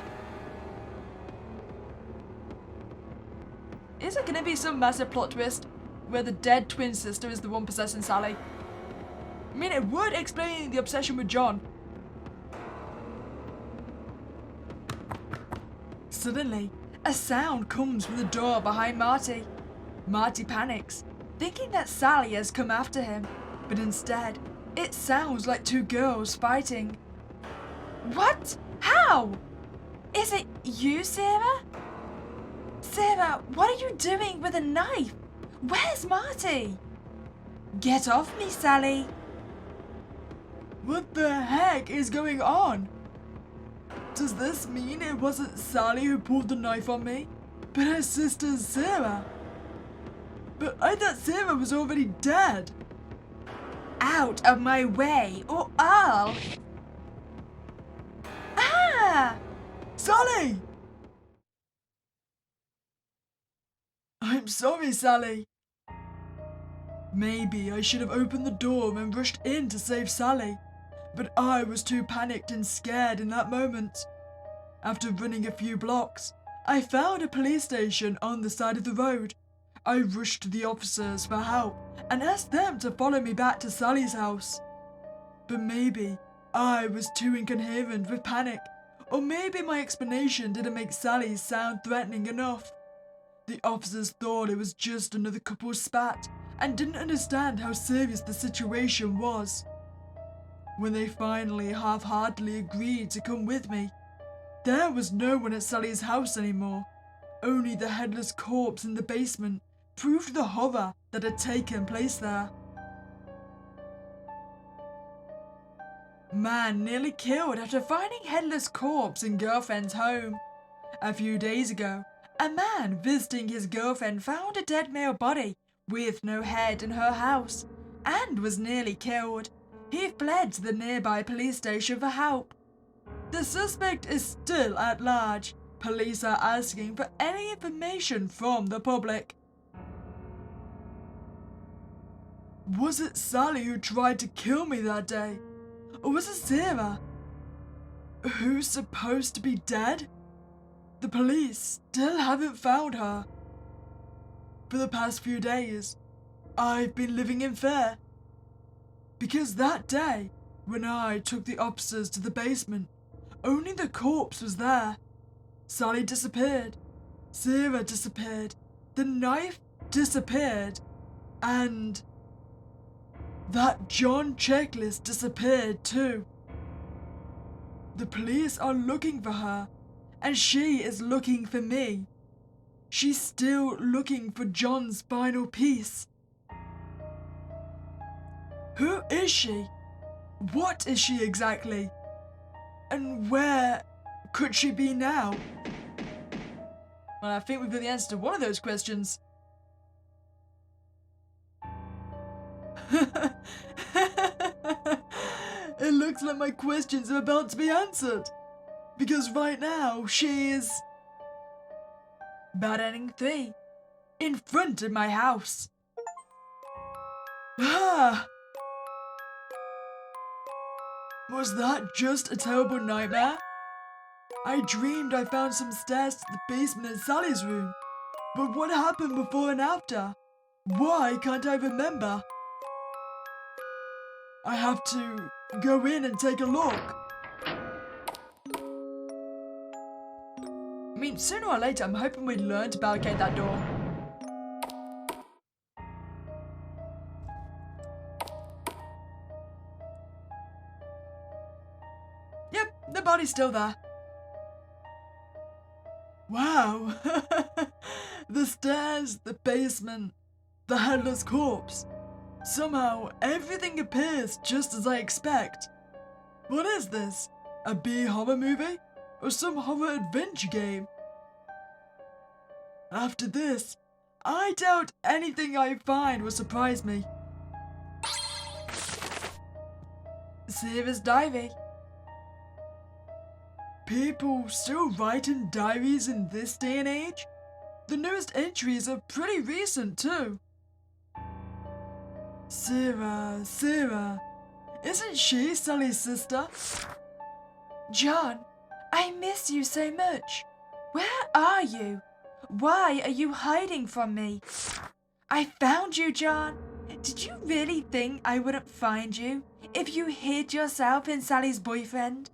Is it gonna be some massive plot twist where the dead twin sister is the one possessing Sally? I mean, it would explain the obsession with John. Suddenly, a sound comes from the door behind Marty. Marty panics, thinking that Sally has come after him, but instead, It sounds like two girls fighting. What? How? Is it you, Sarah? Sarah, what are you doing with a knife? Where's Marty? Get off me, Sally. What the heck is going on? Does this mean it wasn't Sally who pulled the knife on me, but her sister Sarah? But I thought Sarah was already dead. Out of my way, or I'll... Ah! Sally! I'm sorry, Sally. Maybe I should have opened the door and rushed in to save Sally, but I was too panicked and scared in that moment. After running a few blocks, I found a police station on the side of the road. I rushed to the officers for help and asked them to follow me back to Sally's house. But maybe I was too incoherent with panic, or maybe my explanation didn't make Sally sound threatening enough. The officers thought it was just another couple's spat and didn't understand how serious the situation was. When they finally half-heartedly agreed to come with me, there was no one at Sally's house anymore. Only the headless corpse in the basement proved the horror that had taken place there. Man nearly killed after finding headless corpse in girlfriend's home. A few days ago, a man visiting his girlfriend found a dead male body with no head in her house and was nearly killed. He fled to the nearby police station for help. The suspect is still at large. Police are asking for any information from the public. Was it Sally who tried to kill me that day? Or was it Sarah? Who's supposed to be dead? The police still haven't found her. For the past few days, I've been living in fear. Because that day, when I took the officers to the basement, only the corpse was there. Sally disappeared. Sarah disappeared. The knife disappeared. And that John checklist disappeared too. The police are looking for her, and she is looking for me. She's still looking for John's final piece. Who is she? What is she exactly? And where could she be now? Well, I think we've got the answer to one of those questions. It looks like my questions are about to be answered. Because right now, she's... Bad ending 3. In front of my house. Ah! Was that just a terrible nightmare? I dreamed I found some stairs to the basement in Sally's room. But what happened before and after? Why can't I remember? I have to go in and take a look. I mean, sooner or later, I'm hoping we learn to barricade that door. Yep, the body's still there. Wow. The stairs, the basement, the headless corpse. Somehow, everything appears just as I expect. What is this? A B horror movie? Or some horror adventure game? After this, I doubt anything I find will surprise me. Sarah's diary. People still write in diaries in this day and age? The newest entries are pretty recent too. Sarah. Isn't she Sally's sister? John, I miss you so much. Where are you? Why are you hiding from me? I found you, John. Did you really think I wouldn't find you if you hid yourself in Sally's boyfriend?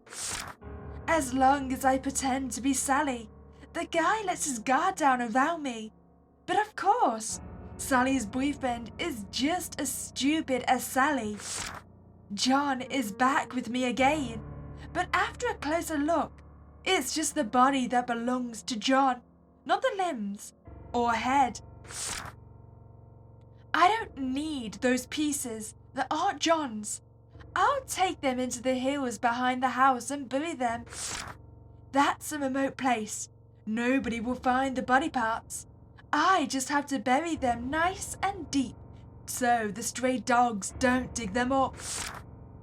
As long as I pretend to be Sally, the guy lets his guard down around me. But of course, Sally's boyfriend is just as stupid as Sally. John is back with me again, but after a closer look, it's just the body that belongs to John, not the limbs or head. I don't need those pieces that aren't John's. I'll take them into the hills behind the house and bury them. That's a remote place. Nobody will find the body parts. I just have to bury them nice and deep so the stray dogs don't dig them up.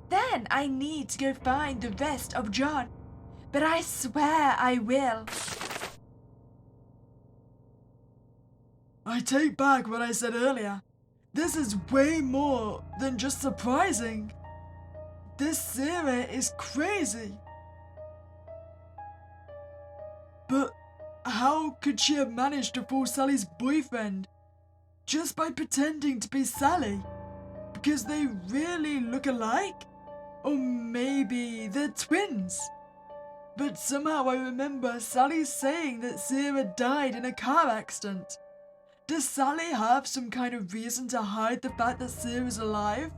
Then I need to go find the rest of John. But I swear I will. I take back what I said earlier. This is way more than just surprising. This Sarah is crazy. But how could she have managed to fool Sally's boyfriend? Just by pretending to be Sally? Because they really look alike? Or maybe they're twins? But somehow I remember Sally saying that Sarah died in a car accident. Does Sally have some kind of reason to hide the fact that Sarah's alive?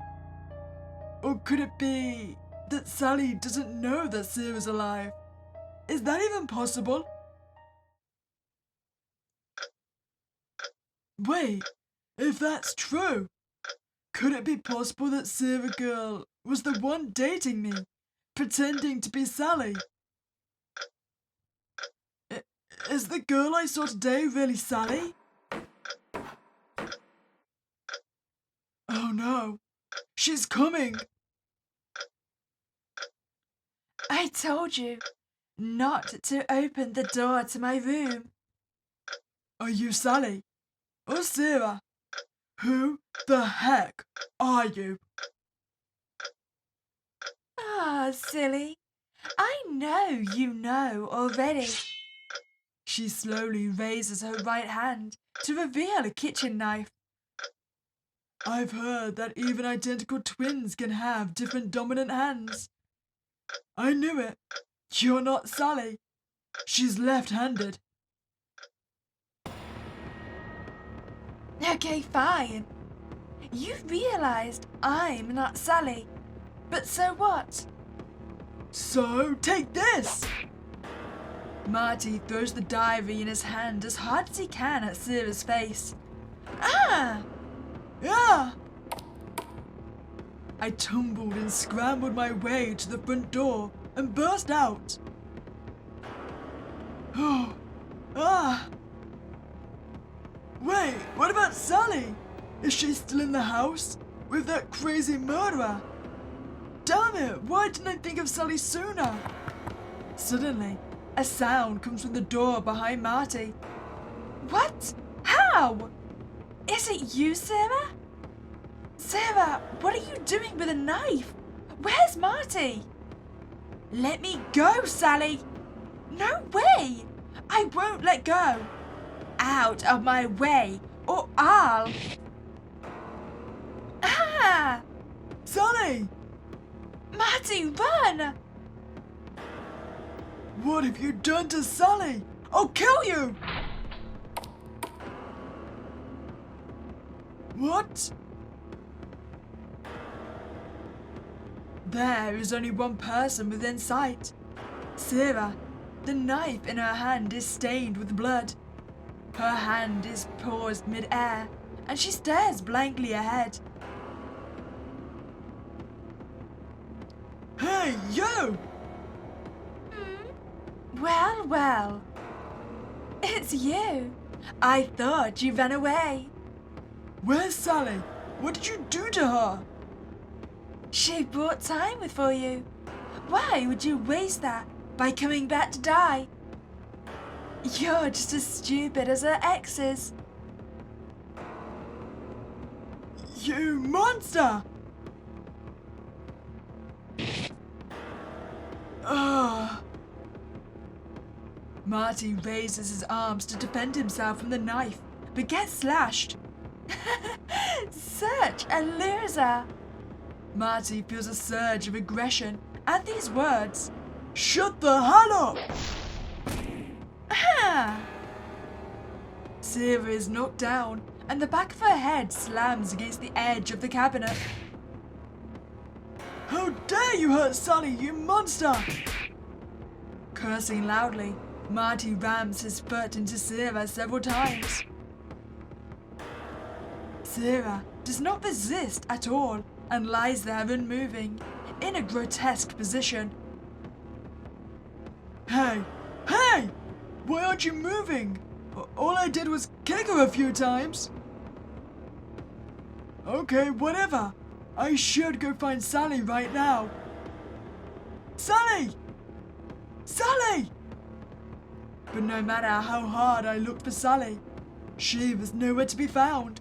Or could it be that Sally doesn't know that Sarah's alive? Is that even possible? Wait, if that's true, could it be possible that Sarah girl was the one dating me, pretending to be Sally? Is the girl I saw today really Sally? Oh no, she's coming! I told you not to open the door to my room. Are you Sally? Or Sarah? Who the heck are you? Ah, silly. I know you know already. She slowly raises her right hand to reveal a kitchen knife. I've heard that even identical twins can have different dominant hands. I knew it. You're not Sally. She's left-handed. Okay, fine. You realized I'm not Sally. But so what? So, take this! Marty throws the diary in his hand as hard as he can at Sarah's face. Ah! Yeah! I tumbled and scrambled my way to the front door and burst out. Oh! Ah! Wait, what about Sally? Is she still in the house with that crazy murderer? Damn it, why didn't I think of Sally sooner? Suddenly, a sound comes from the door behind Marty. What? How? Is it you, Sarah? Sarah, what are you doing with a knife? Where's Marty? Let me go, Sally. No way. I won't let go. Out of my way, or I'll... Ah! Sally! Marty, run! What have you done to Sally? I'll kill you! What? There is only one person within sight. Sarah. The knife in her hand is stained with blood. Her hand is paused mid-air, and she stares blankly ahead. Hey, you! Well, well. It's you. I thought you ran away. Where's Sally? What did you do to her? She brought time with for you. Why would you waste that by coming back to die? You're just as stupid as her exes. You monster! Ugh. Marty raises his arms to defend himself from the knife, but gets slashed. Such a loser. Marty feels a surge of aggression at these words. Shut the hell up! Ah! Sarah is knocked down, and the back of her head slams against the edge of the cabinet. How dare you hurt Sally, you monster! Cursing loudly, Marty rams his foot into Sarah several times. Sarah does not resist at all and lies there unmoving, in a grotesque position. Hey! Hey! Why aren't you moving? All I did was kick her a few times. Okay, whatever. I should go find Sally right now. Sally! Sally! But no matter how hard I looked for Sally, she was nowhere to be found.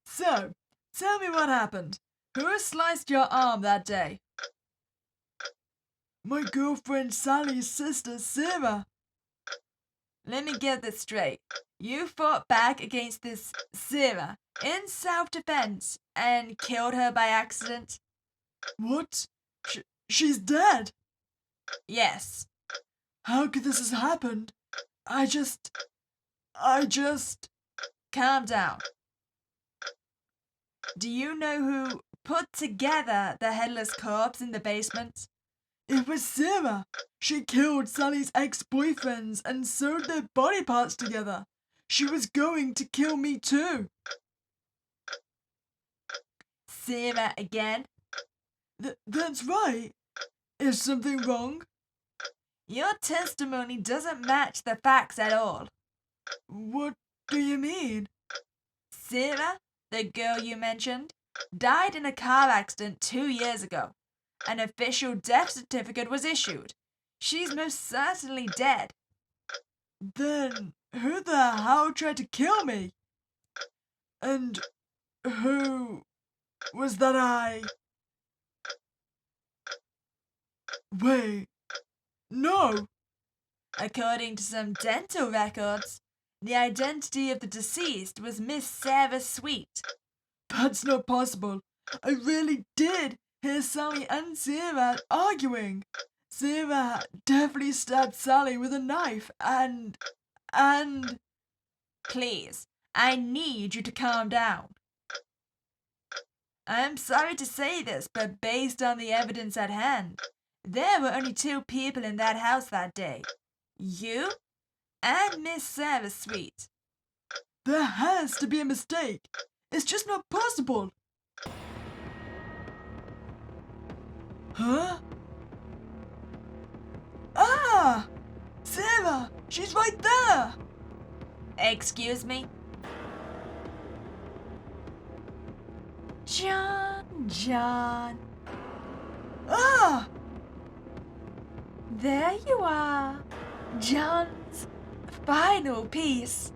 So, tell me what happened. Who sliced your arm that day? My girlfriend Sally's sister, Sarah. Let me get this straight. You fought back against this Sarah in self-defense and killed her by accident? What? She's dead? Yes. How could this have happened? I just... Calm down. Do you know who put together the headless corpse in the basement? It was Sarah. She killed Sally's ex-boyfriends and sewed their body parts together. She was going to kill me too. Sarah again? That's right. Is something wrong? Your testimony doesn't match the facts at all. What do you mean? Sarah, the girl you mentioned, died in a car accident 2 years ago. An official death certificate was issued. She's most certainly dead. Then who the hell tried to kill me? And who was that Wait, no! According to some dental records, the identity of the deceased was Miss Sarah Sweet. That's not possible. I really did hear Sally and Sarah arguing. Sarah definitely stabbed Sally with a knife and... Please, I need you to calm down. I'm sorry to say this, but based on the evidence at hand, there were only 2 people in that house that day. You and Miss Sarah Sweet. There has to be a mistake. It's just not possible. Huh? Ah! Sarah! She's right there! Excuse me? John. Ah! There you are. John's final piece.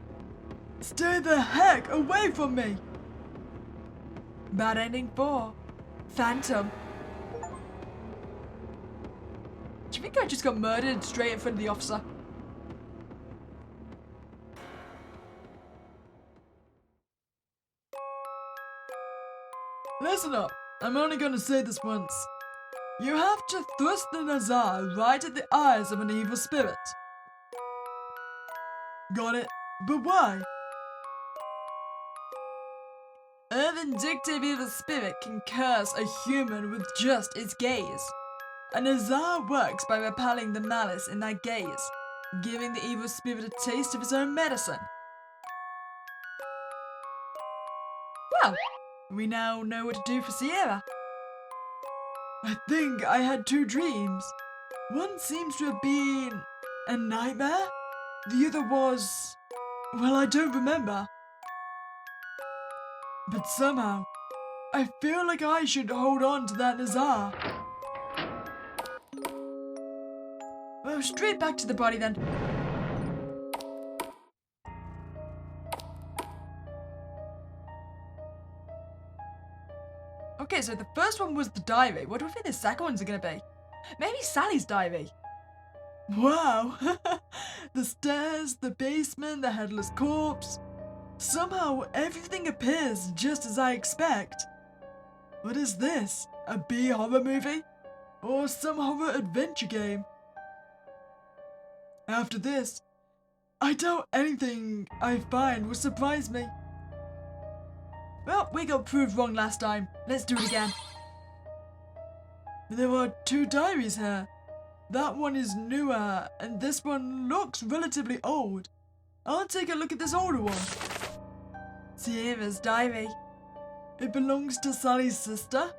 Stay the heck away from me! Bad ending 4. Phantom. Do you think I just got murdered straight in front of the officer? Listen up. I'm only gonna say this once. You have to thrust the Nazar right at the eyes of an evil spirit. Got it? But why? A vindictive evil spirit can curse a human with just its gaze. A Nazar works by repelling the malice in that gaze, giving the evil spirit a taste of his own medicine. Well, we now know what to do for Sierra. I think I had 2 dreams. One seems to have been a nightmare. The other was... well, I don't remember. But somehow, I feel like I should hold on to that Nazar. Well, straight back to the body then. Okay, so the first one was the diary. What do we think the second one's gonna be? Maybe Sally's diary. Wow! The stairs, the basement, the headless corpse. Somehow everything appears just as I expect. What is this? A B horror movie? Or some horror adventure game? After this, I doubt anything I find will surprise me. Well, we got proved wrong last time. Let's do it again. There are 2 diaries here. That one is newer, and this one looks relatively old. I'll take a look at this older one. Sierra's diary. It belongs to Sally's sister.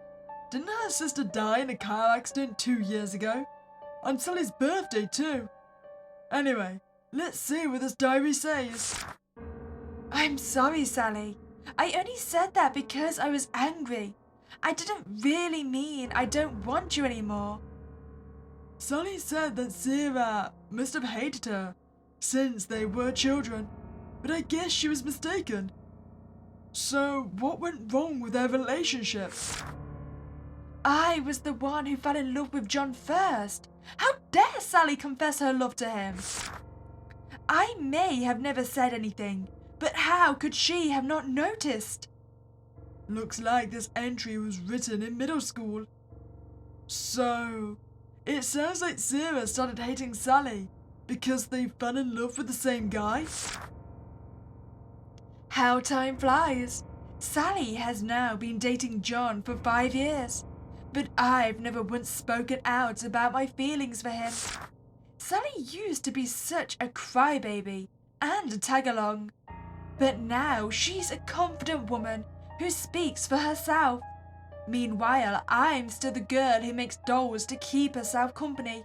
Didn't her sister die in a car accident 2 years ago? On Sally's birthday too. Anyway, let's see what this diary says. I'm sorry, Sally. I only said that because I was angry. I didn't really mean I don't want you anymore. Sally said that Sarah must have hated her since they were children, but I guess she was mistaken. So what went wrong with their relationship? I was the one who fell in love with John first. How dare Sally confess her love to him? I may have never said anything, but how could she have not noticed? Looks like this entry was written in middle school. So, it sounds like Sarah started hating Sally because they fell in love with the same guy? How time flies. Sally has now been dating John for 5 years, but I've never once spoken out about my feelings for him. Sally used to be such a crybaby and a tag-along, but now she's a confident woman who speaks for herself. Meanwhile, I'm still the girl who makes dolls to keep herself company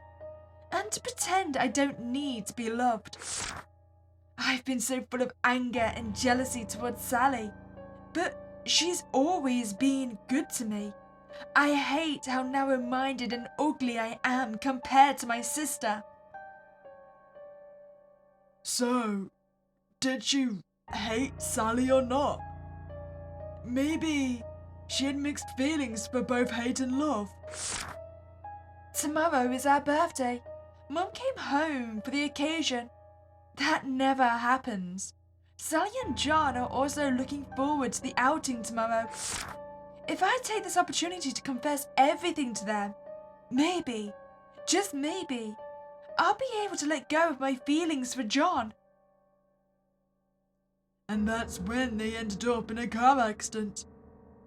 and to pretend I don't need to be loved. I've been so full of anger and jealousy towards Sally, but she's always been good to me. I hate how narrow-minded and ugly I am compared to my sister. So, did she hate Sally or not? Maybe she had mixed feelings for both hate and love. Tomorrow is our birthday. Mum came home for the occasion. That never happens. Sally and John are also looking forward to the outing tomorrow. If I take this opportunity to confess everything to them, maybe, just maybe, I'll be able to let go of my feelings for John. And that's when they ended up in a car accident.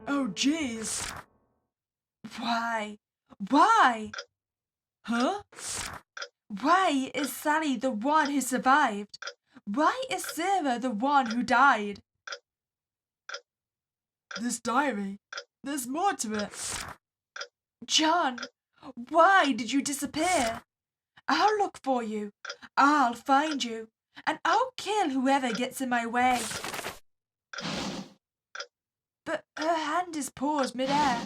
Oh jeez. Why? Why? Huh? Why is Sally the one who survived? Why is Sarah the one who died? This diary, there's more to it. John, why did you disappear? I'll look for you. I'll find you. And I'll kill whoever gets in my way. But her hand is paused mid-air.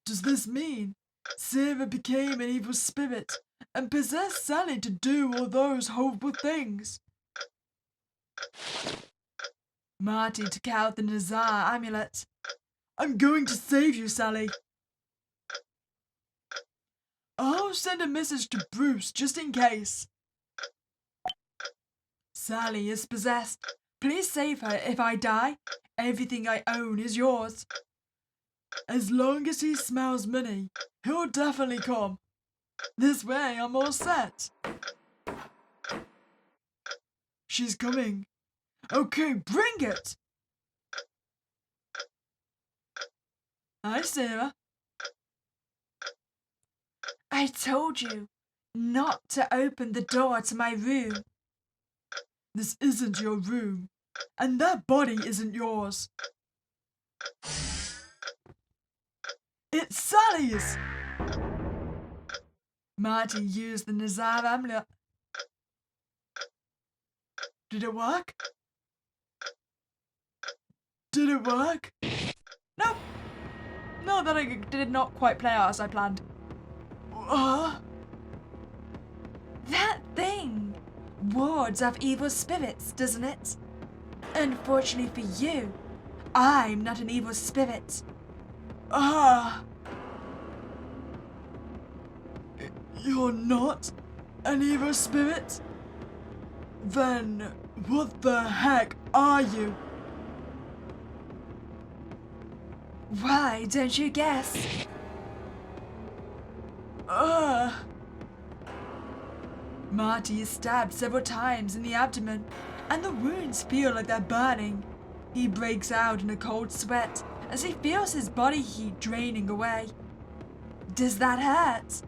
Does this mean Sarah became an evil spirit and possessed Sally to do all those horrible things? Marty took out the Nazar amulet. I'm going to save you, Sally. I'll send a message to Bruce just in case. Sally is possessed. Please save her if I die. Everything I own is yours. As long as he smells money, he'll definitely come. This way I'm all set. She's coming. Okay, bring it! Hi, Sarah. I told you not to open the door to my room. This isn't your room, and that body isn't yours. It's Sally's! Marty used the Nazar amulet. Did it work? Did it work? No. No, that did not quite play out as I planned. That thing wards off evil spirits, doesn't it? Unfortunately for you, I'm not an evil spirit. You're not an evil spirit? Then what the heck are you? Why don't you guess? Marty is stabbed several times in the abdomen, and the wounds feel like they're burning. He breaks out in a cold sweat as he feels his body heat draining away. Does that hurt?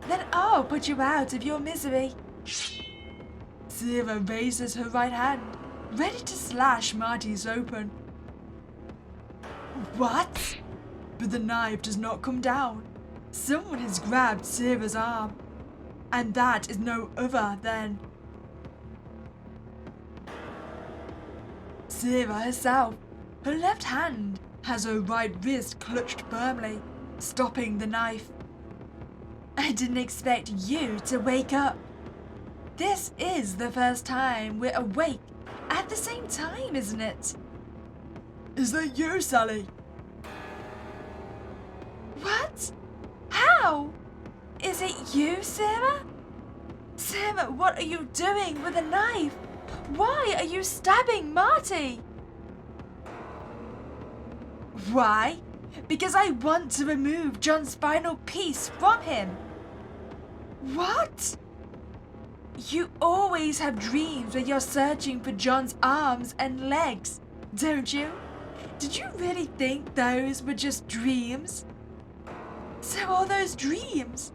Then I'll put you out of your misery. Sarah raises her right hand, ready to slash Marty's open. What? But the knife does not come down. Someone has grabbed Sarah's arm, and that is no other than Sarah herself. Her left hand has her right wrist clutched firmly, stopping the knife. I didn't expect you to wake up. This is the first time we're awake at the same time, isn't it? Is that you, Sally? What? How? Is it you, Sarah? Sarah, what are you doing with a knife? Why are you stabbing Marty? Why? Because I want to remove John's final piece from him. What? You always have dreams where you're searching for John's arms and legs, don't you? Did you really think those were just dreams? So all those dreams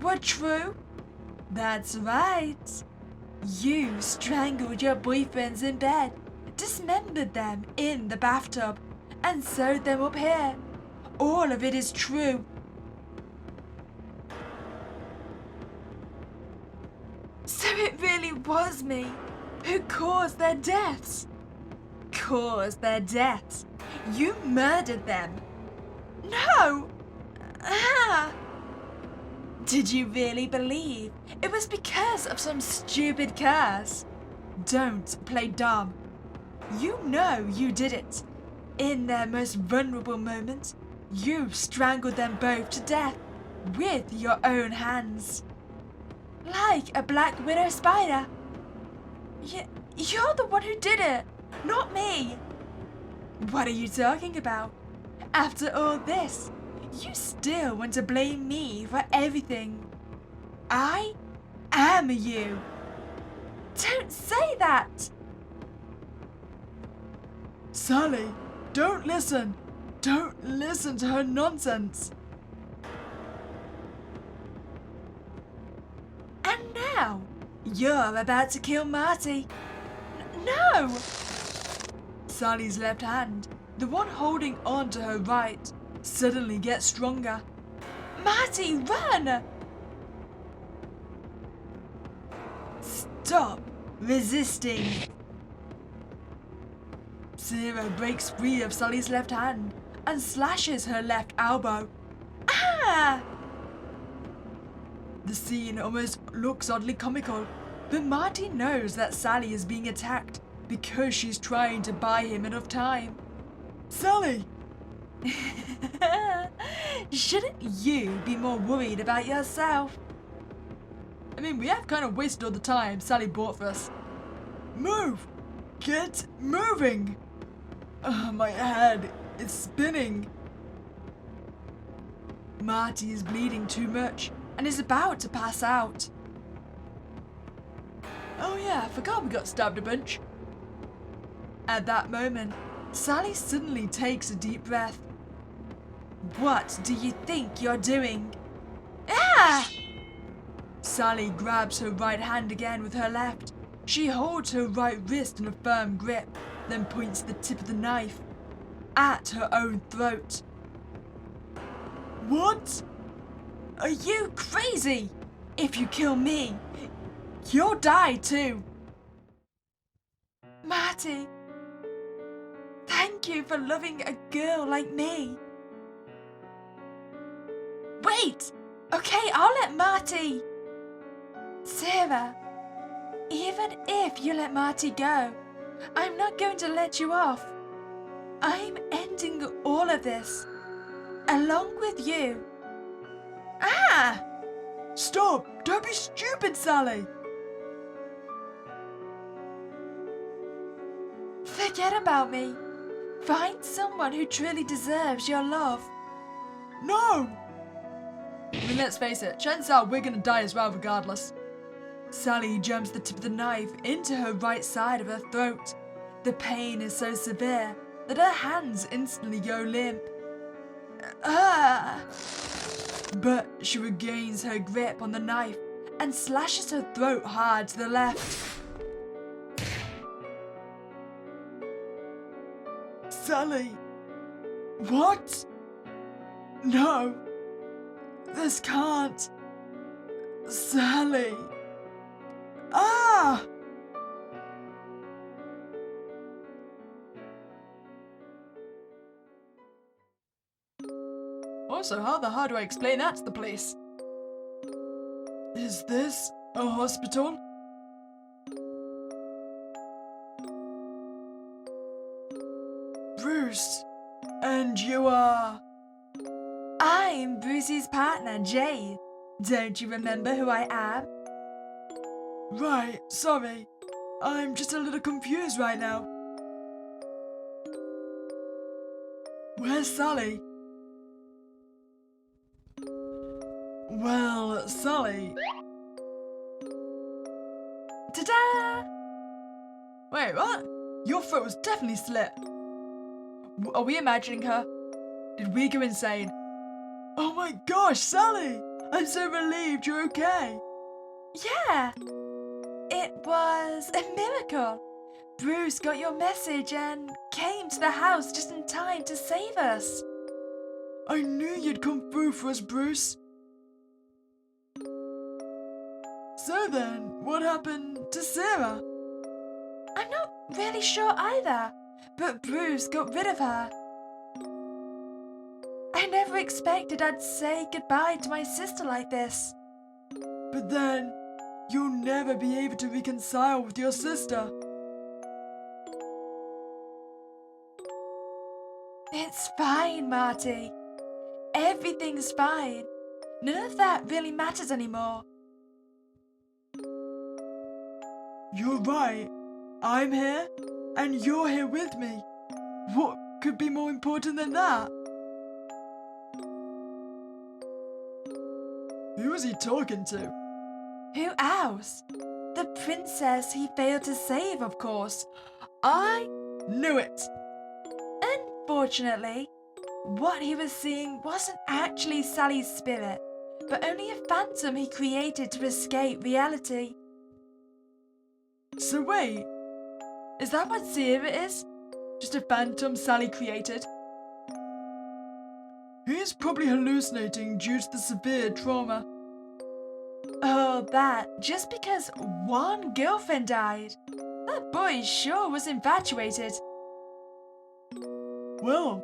were true? That's right. You strangled your boyfriends in bed, dismembered them in the bathtub, and sewed them up here. All of it is true. So it really was me who caused their deaths. Caused their deaths? You murdered them. No! Ah! Did you really believe it was because of some stupid curse? Don't play dumb. You know you did it. In their most vulnerable moment, you strangled them both to death with your own hands. Like a black widow spider. You're the one who did it, not me. What are you talking about? After all this, you still want to blame me for everything. I am you. Don't say that. Sally, don't listen. Don't listen to her nonsense. And now, you're about to kill Marty. No! Sally's left hand, the one holding on to her right, suddenly gets stronger. Marty, run! Stop resisting. Sarah breaks free of Sally's left hand and slashes her left elbow. Ah! The scene almost looks oddly comical, but Marty knows that Sally is being attacked because she's trying to buy him enough time. Sally! Shouldn't you be more worried about yourself? I mean, we have kind of wasted all the time Sally bought for us. Move! Get moving! My head, it's spinning. Marty is bleeding too much and is about to pass out. Oh yeah, I forgot we got stabbed a bunch. At that moment, Sally suddenly takes a deep breath. What do you think you're doing? Ah! Sally grabs her right hand again with her left. She holds her right wrist in a firm grip, then points the tip of the knife at her own throat. What? Are you crazy? If you kill me, you'll die too. Marty, thank you for loving a girl like me. Wait! Okay, I'll let Marty. Sarah, even if you let Marty go, I'm not going to let you off. I'm ending all of this, along with you. Ah! Stop! Don't be stupid, Sally! Forget about me. Find someone who truly deserves your love. No! I mean, let's face it, chances are we're gonna die as well regardless. Sally jams the tip of the knife into her right side of her throat. The pain is so severe that her hands instantly go limp. Ah! But she regains her grip on the knife and slashes her throat hard to the left. Sally! What? No! This can't! Sally! Ah! Also, how the hell do I explain that to the police? Is this a hospital? Bruce, and you are... I'm Brucey's partner, Jade. Don't you remember who I am? Right, sorry. I'm just a little confused right now. Where's Sally? Well, Sally... Ta-da! Wait, what? Your throat was definitely slit. Are we imagining her? Did we go insane? Oh my gosh, Sally! I'm so relieved you're okay. Yeah! It was a miracle. Bruce got your message and came to the house just in time to save us. I knew you'd come through for us, Bruce. So then, what happened to Sarah? I'm not really sure either, but Bruce got rid of her. I never expected I'd say goodbye to my sister like this. But then, you'll never be able to reconcile with your sister. It's fine, Marty. Everything's fine. None of that really matters anymore. You're right. I'm here, and you're here with me. What could be more important than that? Who was he talking to? Who else? The princess he failed to save, of course. I Knew it! Unfortunately, what he was seeing wasn't actually Sally's spirit, but only a phantom he created to escape reality. So wait, Is that what Sarah is? Just a phantom Sally created? he's probably hallucinating due to the severe trauma. Oh, that. Just because one girlfriend died. That boy sure was infatuated. Well,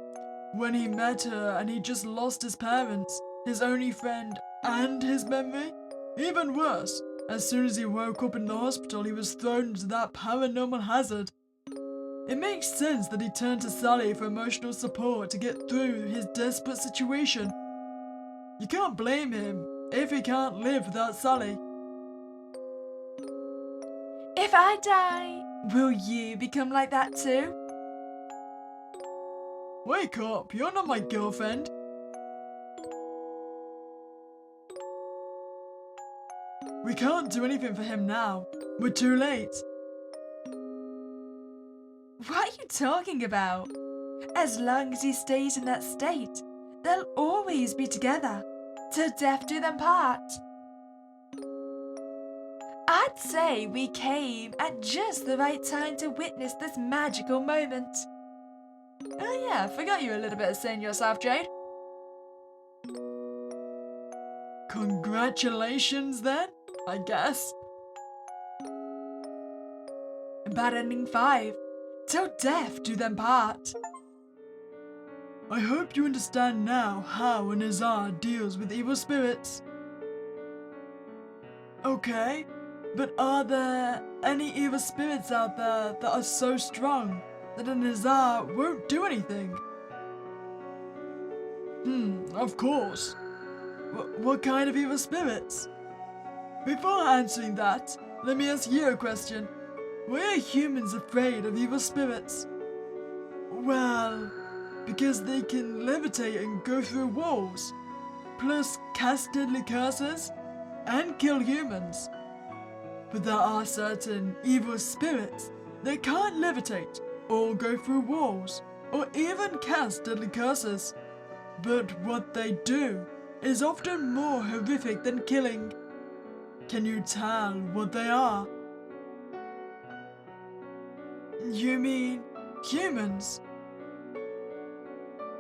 when he met her and he just lost his parents, his only friend, and his memory? Even worse, as soon as he woke up in the hospital, he was thrown into that paranormal hazard. It makes sense that he turned to Sally for emotional support to get through his desperate situation. You can't blame him if he can't live without Sally. If I die, will you become like that too? Wake up, you're not my girlfriend. We can't do anything for him now. We're too late. What are you talking about? As long as he stays in that state, they'll always be together. Till death do them part. I'd say we came at just the right time to witness this magical moment. Oh yeah, I forgot you were a little bit insane yourself, Jade. Congratulations then, I guess. Bad ending 5. Till death do them part. I hope you understand now how an Azar deals with evil spirits. Okay, but are there any evil spirits out there that are so strong that an Azar won't do anything? Of course. What kind of evil spirits? Before answering that, let me ask you a question. Why are humans afraid of evil spirits? Well, because they can levitate and go through walls, plus cast deadly curses, and kill humans. but there are certain evil spirits that can't levitate or go through walls or even cast deadly curses. But what they do is often more horrific than killing. Can you tell what they are? You mean humans?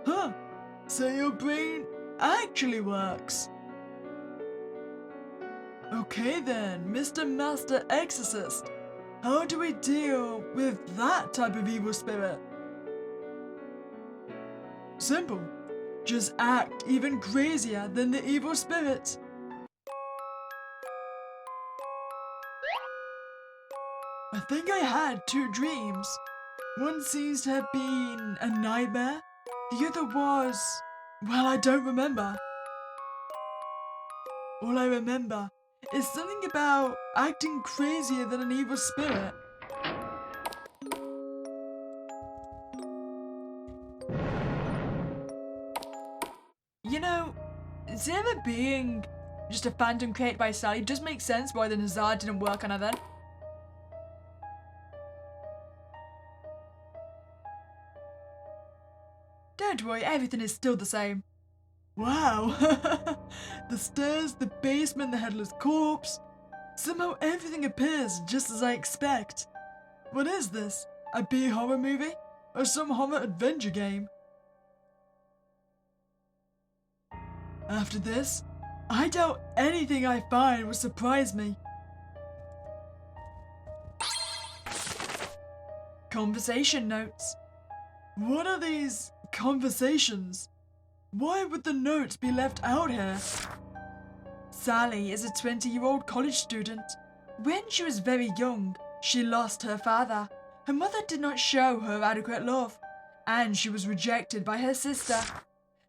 Huh, so your brain actually works. Okay then, Mr. Master Exorcist, how do we deal with that type of evil spirit? Simple. Just act even crazier than the evil spirit. I think I had 2 dreams. One seems to have been a nightmare. The other was... well, I don't remember. All I remember is something about acting crazier than an evil spirit. You know, Zara being just a phantom created by Sally does make sense why the Nazar didn't work on her then. Don't worry, everything is still the same. Wow! The stairs, the basement, the headless corpse. Somehow everything appears just as I expect. What is this? A B-horror movie? Or some horror adventure game? After this, I doubt anything I find will surprise me. Conversation notes. What are these conversations? Why would the notes be left out here? Sally is a 20-year-old college student. When she was very young, she lost her father. Her mother did not show her adequate love, and she was rejected by her sister.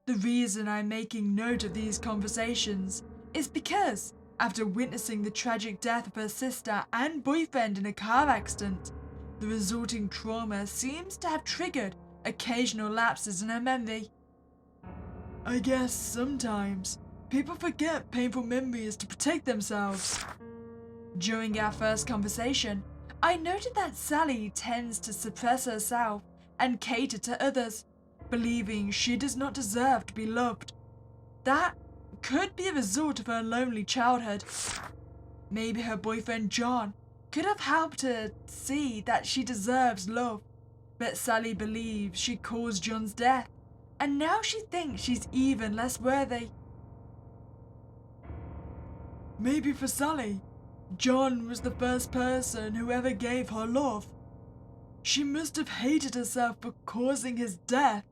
The reason I'm making note of these conversations is because, after witnessing the tragic death of her sister and boyfriend in a car accident, the resulting trauma seems to have triggered occasional lapses in her memory. I guess sometimes people forget painful memories to protect themselves. During our first conversation, I noted that Sally tends to suppress herself and cater to others, believing she does not deserve to be loved. That could be a result of her lonely childhood. Maybe her boyfriend John could have helped her see that she deserves love, but Sally believes she caused John's death, and now she thinks she's even less worthy. Maybe for Sally, John was the first person who ever gave her love. She must have hated herself for causing his death.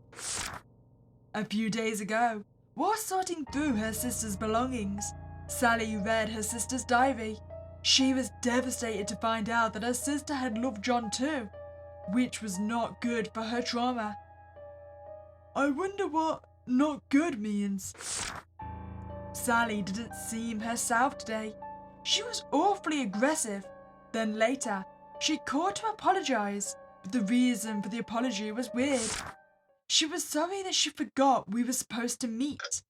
A few days ago, while sorting through her sister's belongings, Sally read her sister's diary. She was devastated to find out that her sister had loved John too, which was not good for her trauma. I wonder what not good means. Sally didn't seem herself today. She was awfully aggressive. Then later, she called to apologize, but the reason for the apology was weird. She was sorry that she forgot we were supposed to meet.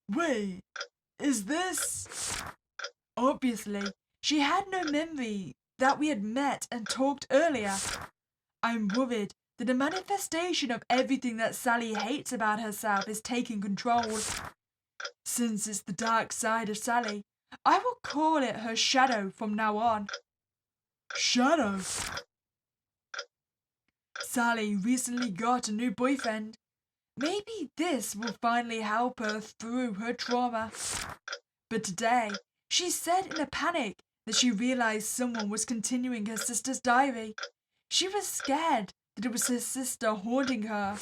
Wait, is this... Obviously, she had no memory that we had met and talked earlier. I'm worried that a manifestation of everything that Sally hates about herself is taking control. Since it's the dark side of Sally, I will call it her shadow from now on. Shadow? Sally recently got a new boyfriend. Maybe this will finally help her through her trauma. But today, she said in a panic that she realized someone was continuing her sister's diary. She was scared that it was her sister haunting her.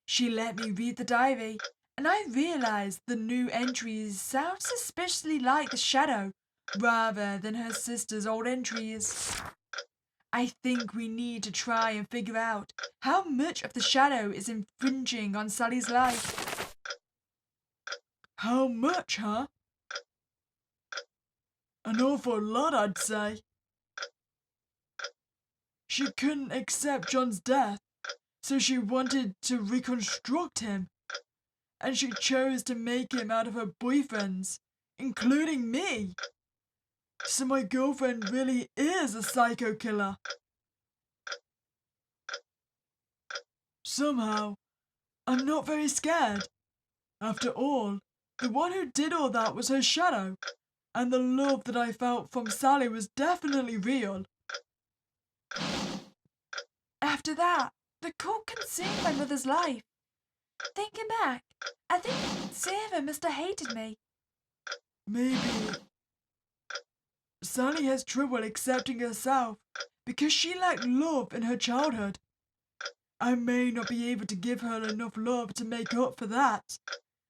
She let me read the diary, and I realized the new entries sound suspiciously like the shadow rather than her sister's old entries. I think we need to try and figure out how much of the shadow is infringing on Sally's life. How much, huh? An awful lot, I'd say. She couldn't accept John's death, so she wanted to reconstruct him. And she chose to make him out of her boyfriends, including me. So my girlfriend really is a psycho killer. Somehow, I'm not very scared. After all, the one who did all that was her shadow, and the love that I felt from Sally was definitely real. After that, the cult consumed my mother's life. Thinking back, I think Sarah must have hated me. Maybe Sally has trouble accepting herself because she lacked love in her childhood. I may not be able to give her enough love to make up for that,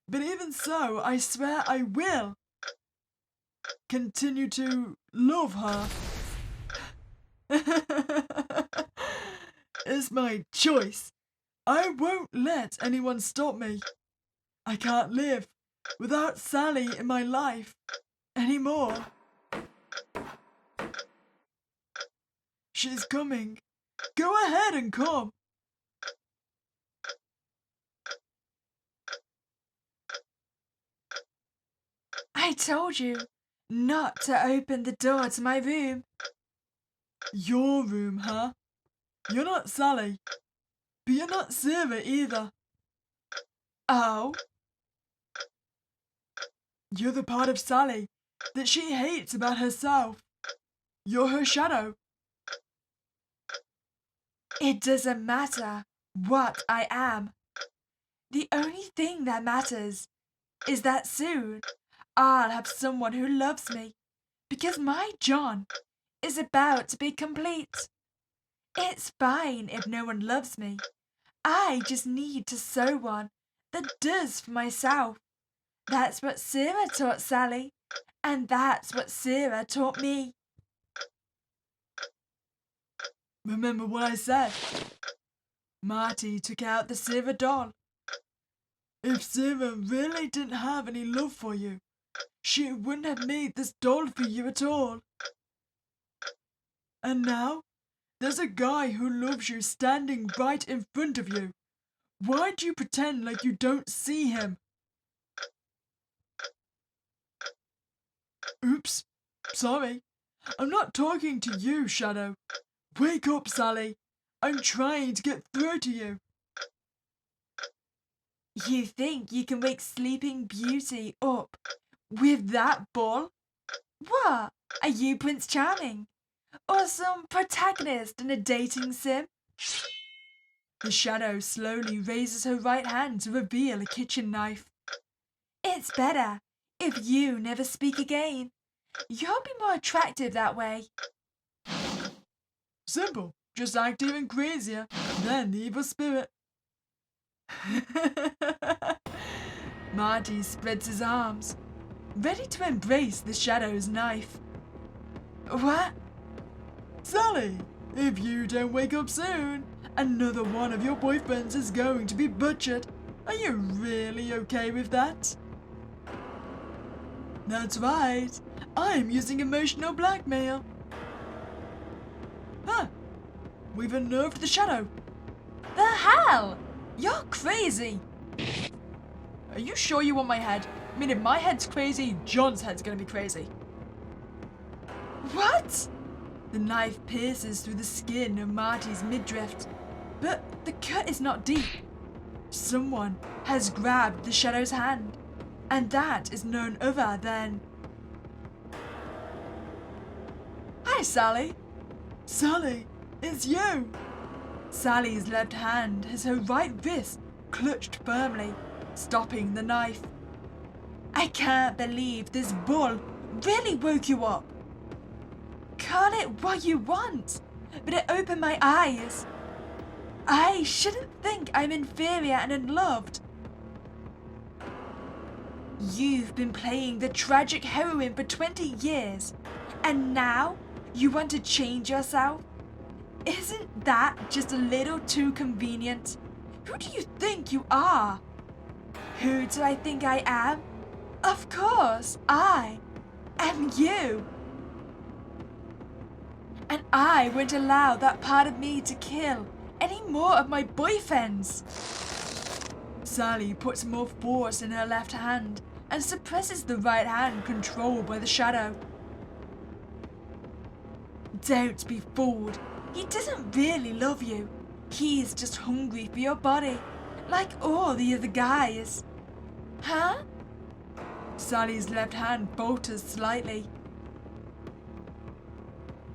but even so, I swear I will continue to love her. It's my choice. I won't let anyone stop me. I can't live without Sally in my life anymore. She's coming. Go ahead and come. I told you not to open the door to my room. Your room, huh? You're not Sally, but you're not Sarah either. Oh? You're the part of Sally that she hates about herself. You're her shadow. It doesn't matter what I am. The only thing that matters is that soon I'll have someone who loves me, because my John is about to be complete. It's fine if no one loves me. I just need to sew one that does for myself. That's what Sarah taught Sally, and that's what Sarah taught me. Remember what I said? Marty took out the Sarah doll. If Sarah really didn't have any love for you, she wouldn't have made this doll for you at all. And now, there's a guy who loves you standing right in front of you. Why do you pretend like you don't see him? Oops, sorry. I'm not talking to you, Shadow. Wake up, Sally. I'm trying to get through to you. You think you can wake Sleeping Beauty up with that ball? What? Are you Prince Charming? Or some protagonist in a dating sim? The shadow slowly raises her right hand to reveal a kitchen knife. It's better if you never speak again. You'll be more attractive that way. Simple. Just act even crazier than the evil spirit. Marty spreads his arms, ready to embrace the shadow's knife. What? Sally, if you don't wake up soon, another one of your boyfriends is going to be butchered. Are you really okay with that? That's right. I'm using emotional blackmail. Huh. We've unnerved the shadow. The hell? You're crazy. Are you sure you want my head? I mean, if my head's crazy, John's head's gonna be crazy. What? The knife pierces through the skin of Marty's midriff, but the cut is not deep. Someone has grabbed the shadow's hand, and that is none other than... Hi, Sally. Sally, it's you. Sally's left hand has her right wrist clutched firmly, stopping the knife. I can't believe this bull really woke you up. Call it what you want, but it opened my eyes. I shouldn't think I'm inferior and unloved. You've been playing the tragic heroine for 20 years, and now you want to change yourself? Isn't that just a little too convenient? Who do you think you are? Who do I think I am? Of course, I am you. And I won't allow that part of me to kill any more of my boyfriends. Sally puts more force in her left hand and suppresses the right hand controlled by the shadow. Don't be fooled. He doesn't really love you. He's just hungry for your body, like all the other guys. Huh? Sally's left hand falters slightly.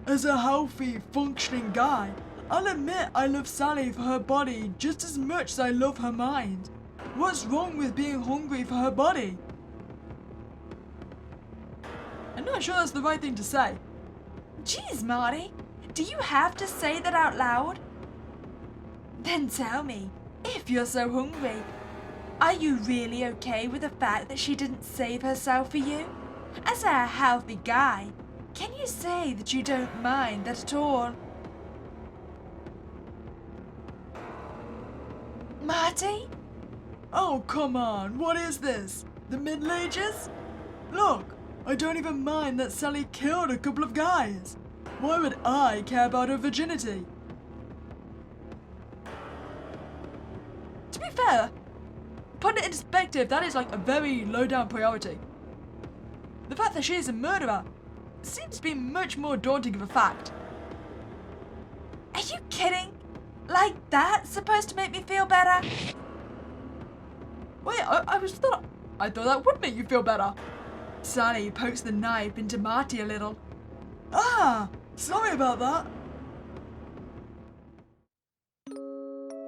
As a healthy, functioning guy, I'll admit I love Sally for her body just as much as I love her mind. What's wrong with being hungry for her body? I'm not sure that's the right thing to say. Jeez, Marty, do you have to say that out loud? Then tell me, if you're so hungry, are you really okay with the fact that she didn't save herself for you? As a healthy guy, can you say that you don't mind that at all? Marty? Oh, come on, what is this? The Middle Ages? Look, I don't even mind that Sally killed a couple of guys. Why would I care about her virginity? To be fair, put it in perspective, that is like a very low-down priority. The fact that she's a murderer seems to be much more daunting of a fact. Are you kidding? Like that's supposed to make me feel better? Wait, I thought that would make you feel better. Sally pokes the knife into Marty a little. Ah, sorry about that.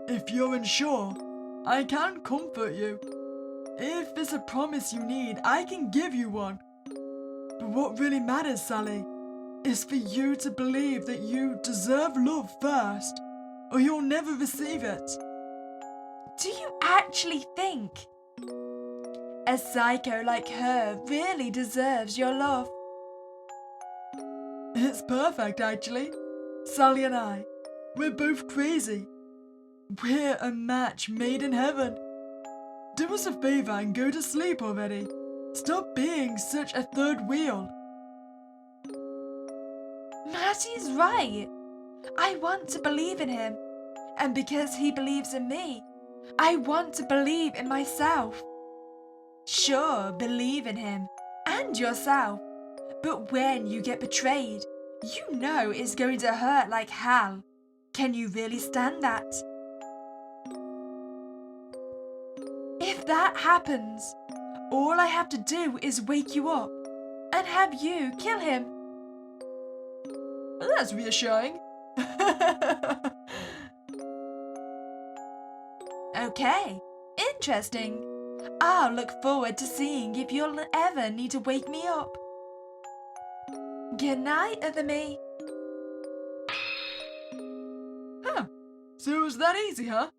If you're unsure, I can comfort you. If it's a promise you need, I can give you one. But what really matters, Sally, is for you to believe that you deserve love first, or you'll never receive it. Do you actually think a psycho like her really deserves your love? It's perfect, actually. Sally and I, we're both crazy. We're a match made in heaven. Do us a favor and go to sleep already. Stop being such a third wheel. Marty's right. I want to believe in him. And because he believes in me, I want to believe in myself. Sure, believe in him and yourself. But when you get betrayed, you know it's going to hurt like hell. Can you really stand that? If that happens, all I have to do is wake you up and have you kill him. Well, that's reassuring. Okay, interesting. I'll look forward to seeing if you'll ever need to wake me up. Good night, other me. Huh, so it was that easy, huh?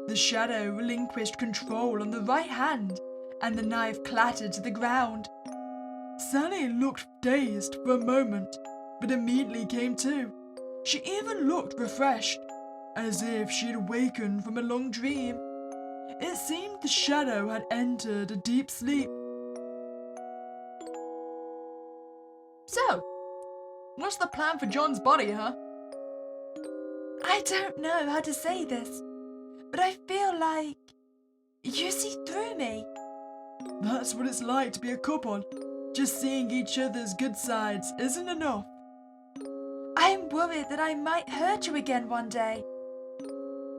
The shadow relinquished control on the right hand, and the knife clattered to the ground. Sally looked dazed for a moment, but immediately came to. She even looked refreshed, as if she'd awakened from a long dream. It seemed the shadow had entered a deep sleep. So, what's the plan for John's body, huh? I don't know how to say this, but I feel like you see through me. That's what it's like to be a couple. Just seeing each other's good sides isn't enough. I'm worried that I might hurt you again one day.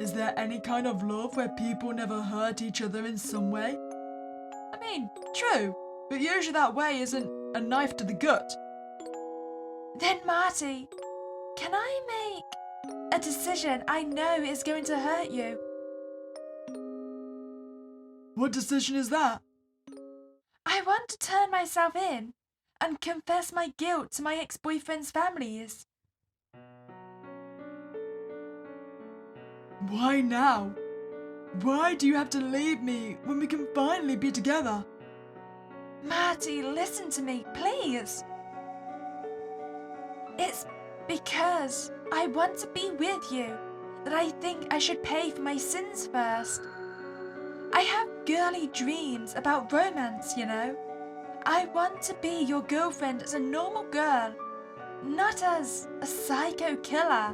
Is there any kind of love where people never hurt each other in some way? I mean, true, but usually that way isn't a knife to the gut. Then, Marty, can I make a decision I know is going to hurt you? What decision is that? I want to turn myself in and confess my guilt to my ex-boyfriend's families. Why now? Why do you have to leave me when we can finally be together? Marty, listen to me, please. It's because I want to be with you that I think I should pay for my sins first. I have girly dreams about romance, you know. I want to be your girlfriend as a normal girl, not as a psycho killer.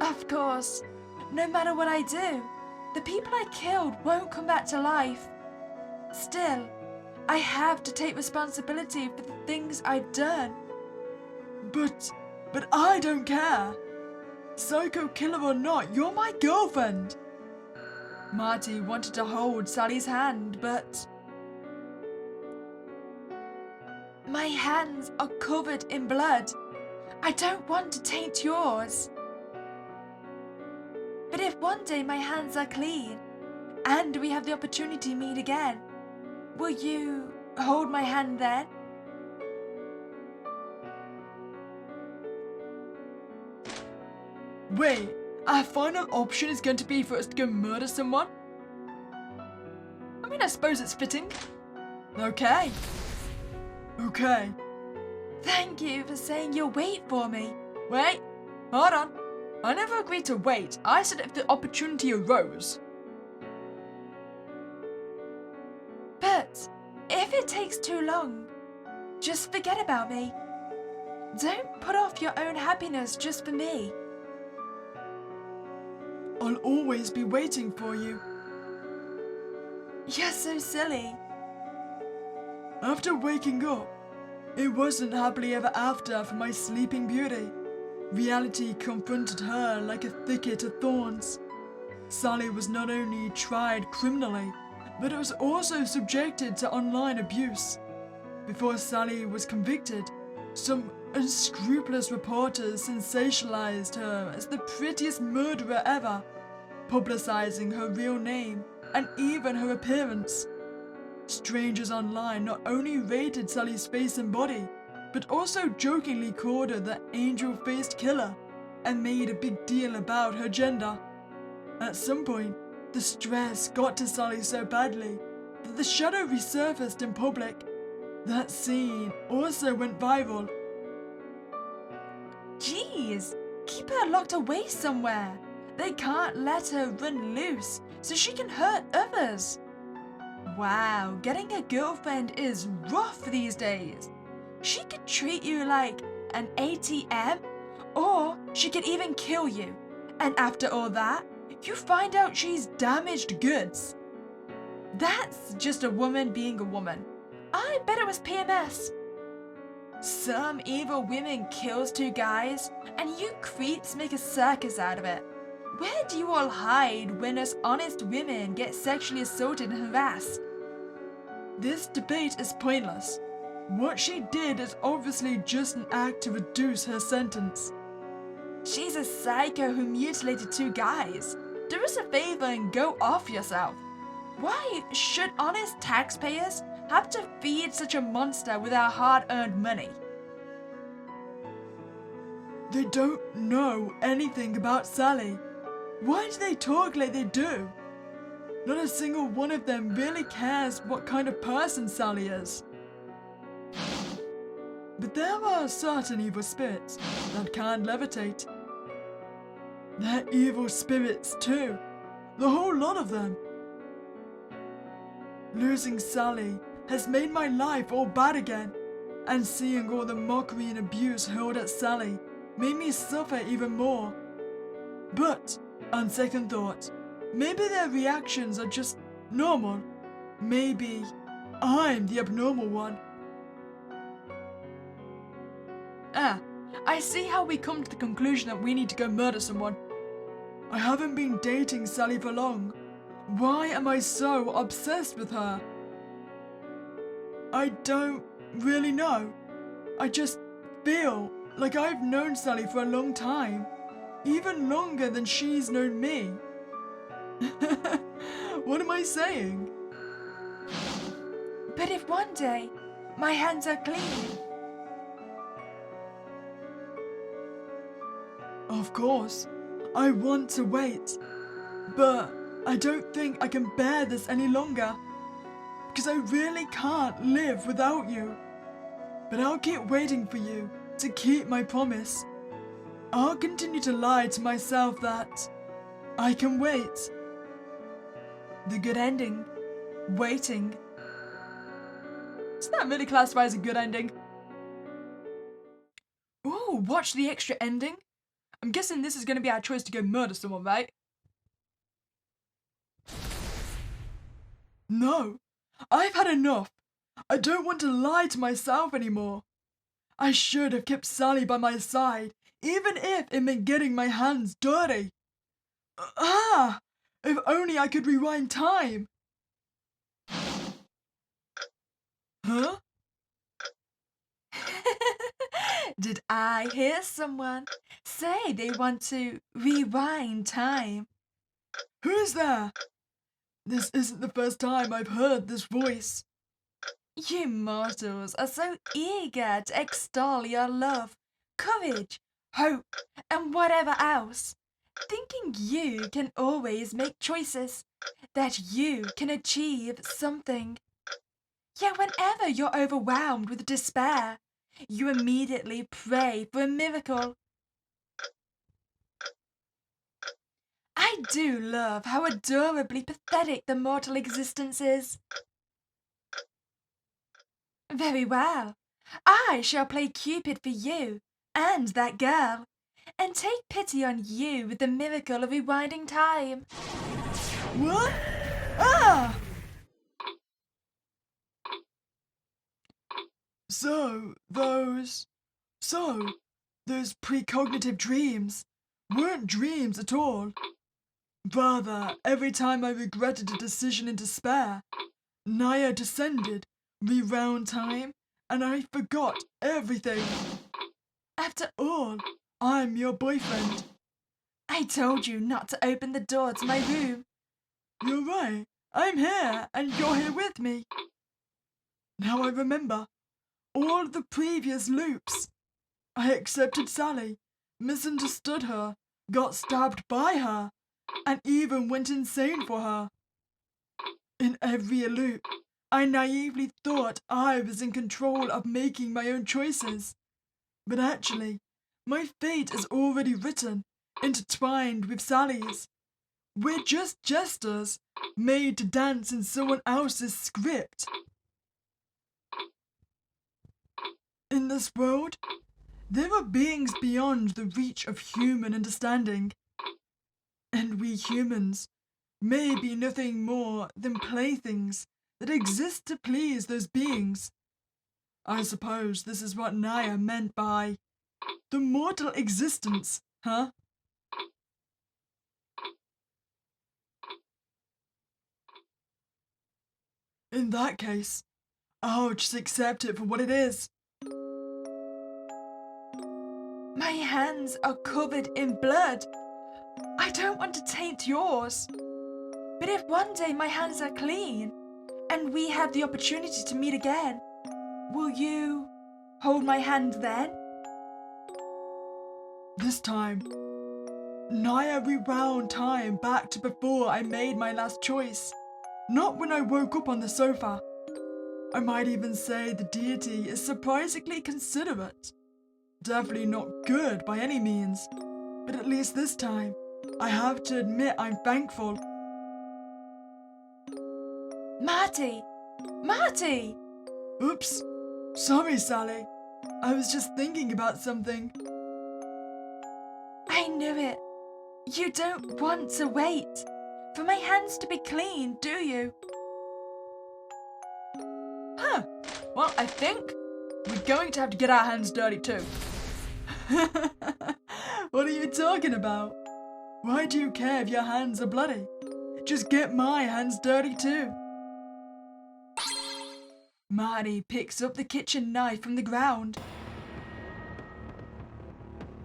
Of course, no matter what I do, the people I killed won't come back to life. Still, I have to take responsibility for the things I've done. But I don't care. Psycho killer or not, you're my girlfriend. Marty wanted to hold Sally's hand, but... My hands are covered in blood. I don't want to taint yours. But if one day my hands are clean, and we have the opportunity to meet again, will you hold my hand then? Wait, our final option is going to be for us to go murder someone? I mean, I suppose it's fitting. Okay. Okay. Thank you for saying you'll wait for me. Wait, hold on. I never agreed to wait. I said if the opportunity arose. But if it takes too long, just forget about me. Don't put off your own happiness just for me. I'll always be waiting for you. You're so silly. After waking up, it wasn't happily ever after for my sleeping beauty. Reality confronted her like a thicket of thorns. Sally was not only tried criminally, but was also subjected to online abuse. Before Sally was convicted, some unscrupulous reporters sensationalized her as the prettiest murderer ever, publicizing her real name and even her appearance. Strangers online not only rated Sally's face and body, but also jokingly called her the angel-faced killer and made a big deal about her gender. At some point, the stress got to Sally so badly that the shadow resurfaced in public. That scene also went viral. Jeez, keep her locked away somewhere. They can't let her run loose so she can hurt others. Wow, getting a girlfriend is rough these days. She could treat you like an ATM, or she could even kill you. And after all that, you find out she's damaged goods. That's just a woman being a woman. I bet it was PMS. Some evil women kills two guys, and you creeps make a circus out of it. Where do you all hide when us honest women get sexually assaulted and harassed? This debate is pointless. What she did is obviously just an act to reduce her sentence. She's a psycho who mutilated two guys. Do us a favor and go off yourself. Why should honest taxpayers have to feed such a monster with our hard-earned money? They don't know anything about Sally. Why do they talk like they do? Not a single one of them really cares what kind of person Sally is. But there are certain evil spirits that can't levitate. They're evil spirits too. The whole lot of them. Losing Sally has made my life all bad again, and seeing all the mockery and abuse hurled at Sally made me suffer even more. But, on second thought, maybe their reactions are just normal. Maybe I'm the abnormal one. I see how we come to the conclusion that we need to go murder someone. I haven't been dating Sally for long. Why am I so obsessed with her? I don't really know. I just feel like I've known Sally for a long time. Even longer than she's known me. What am I saying? But if one day my hands are clean... Of course, I want to wait. But I don't think I can bear this any longer. Because I really can't live without you. But I'll keep waiting for you to keep my promise. I'll continue to lie to myself that I can wait. The good ending. Waiting. Does that really classify as a good ending? Ooh, watch the extra ending. I'm guessing this is going to be our choice to go murder someone, right? No, I've had enough. I don't want to lie to myself anymore. I should have kept Sally by my side, even if it meant getting my hands dirty. Ah! If only I could rewind time! Huh? Did I hear someone say they want to rewind time? Who's there? This isn't the first time I've heard this voice. You mortals are so eager to extol your love, courage, hope, and whatever else, thinking you can always make choices, that you can achieve something. Yet whenever you're overwhelmed with despair, you immediately pray for a miracle. I do love how adorably pathetic the mortal existence is. Very well. I shall play Cupid for you and that girl, and take pity on you with the miracle of rewinding time. What? Ah! So, those precognitive dreams weren't dreams at all. Rather, every time I regretted a decision in despair, Naya descended, rewound time, and I forgot everything. After all, I'm your boyfriend. I told you not to open the door to my room. You're right. I'm here, and you're here with me. Now I remember all the previous loops. I accepted Sally, misunderstood her, got stabbed by her, and even went insane for her. In every loop, I naively thought I was in control of making my own choices. But actually, my fate is already written, intertwined with Sally's. We're just jesters, made to dance in someone else's script. In this world, there are beings beyond the reach of human understanding. And we humans may be nothing more than playthings that exist to please those beings. I suppose this is what Naya meant by the mortal existence, huh? In that case, I'll just accept it for what it is. My hands are covered in blood. I don't want to taint yours. But if one day my hands are clean and we have the opportunity to meet again, will you hold my hand then? This time, Naya rewound time back to before I made my last choice, not when I woke up on the sofa. I might even say the deity is surprisingly considerate. Definitely not good by any means, but at least this time, I have to admit I'm thankful. Marty! Marty! Oops. Sorry, Sally. I was just thinking about something. I knew it. You don't want to wait for my hands to be clean, do you? Huh. Well, I think we're going to have to get our hands dirty too. What are you talking about? Why do you care if your hands are bloody? Just get my hands dirty too. Marty picks up the kitchen knife from the ground.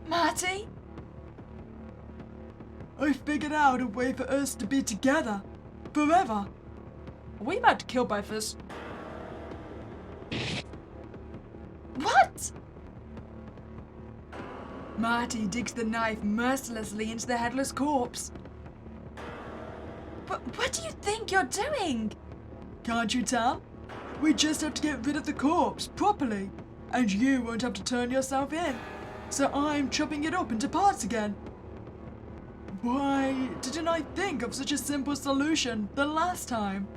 Marty? I figured out a way for us to be together. Forever. Are we about to kill both of us? What? Marty digs the knife mercilessly into the headless corpse. What do you think you're doing? Can't you tell? We just have to get rid of the corpse properly, and you won't have to turn yourself in. So I'm chopping it up into parts again. Why didn't I think of such a simple solution the last time?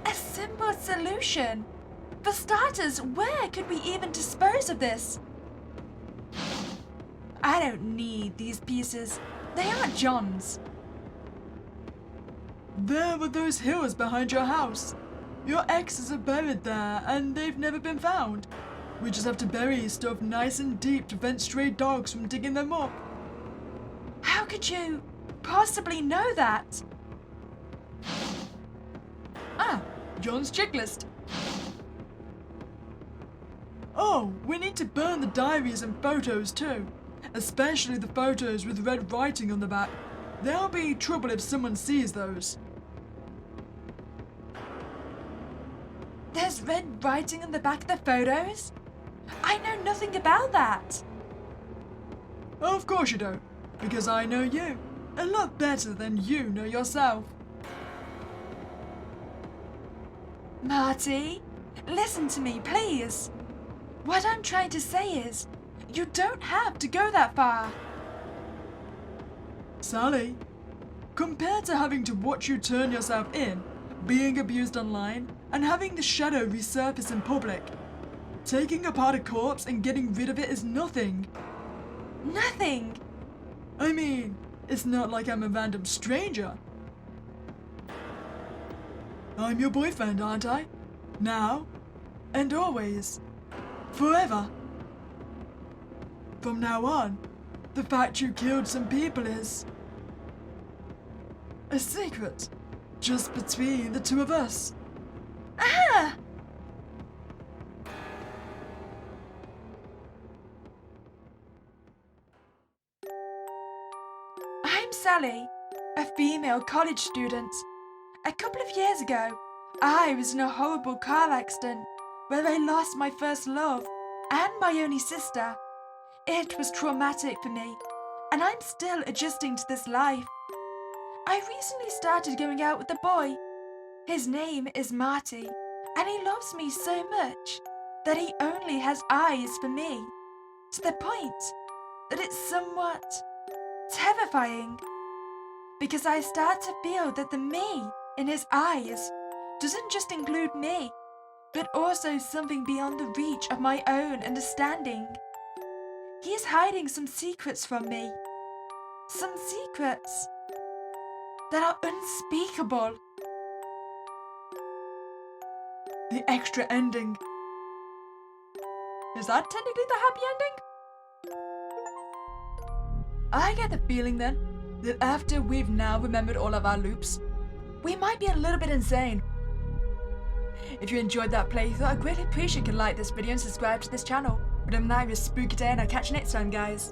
A simple solution? For starters, where could we even dispose of this? I don't need these pieces. They aren't John's. There were those hills behind your house. Your exes are buried there, and they've never been found. We just have to bury stuff nice and deep to prevent stray dogs from digging them up. How could you possibly know that? Ah, John's checklist. Oh, we need to burn the diaries and photos too. Especially the photos with red writing on the back. There'll be trouble if someone sees those. There's red writing on the back of the photos? I know nothing about that. Of course you don't, because I know you a lot better than you know yourself. Marty, listen to me, please. What I'm trying to say is, you don't have to go that far. Sally, compared to having to watch you turn yourself in, being abused online, and having the shadow resurface in public, taking apart a corpse and getting rid of it is nothing. Nothing. I mean, it's not like I'm a random stranger. I'm your boyfriend, aren't I? Now, and always. Forever. From now on, the fact you killed some people is a secret, just between the two of us. Ah! I'm Sally, a female college student. A couple of years ago, I was in a horrible car accident where I lost my first love and my only sister. It was traumatic for me, and I'm still adjusting to this life. I recently started going out with a boy. His name is Marty, and he loves me so much that he only has eyes for me, to the point that it's somewhat terrifying, because I start to feel that the me in his eyes doesn't just include me, but also something beyond the reach of my own understanding. He is hiding some secrets from me, some secrets that are unspeakable. The extra ending. Is that technically the happy ending? I get the feeling then that after we've now remembered all of our loops, we might be a little bit insane. If you enjoyed that playthrough, I greatly appreciate you can like this video and subscribe to this channel. But I'm now your spooky day and I'll catch you next time, guys.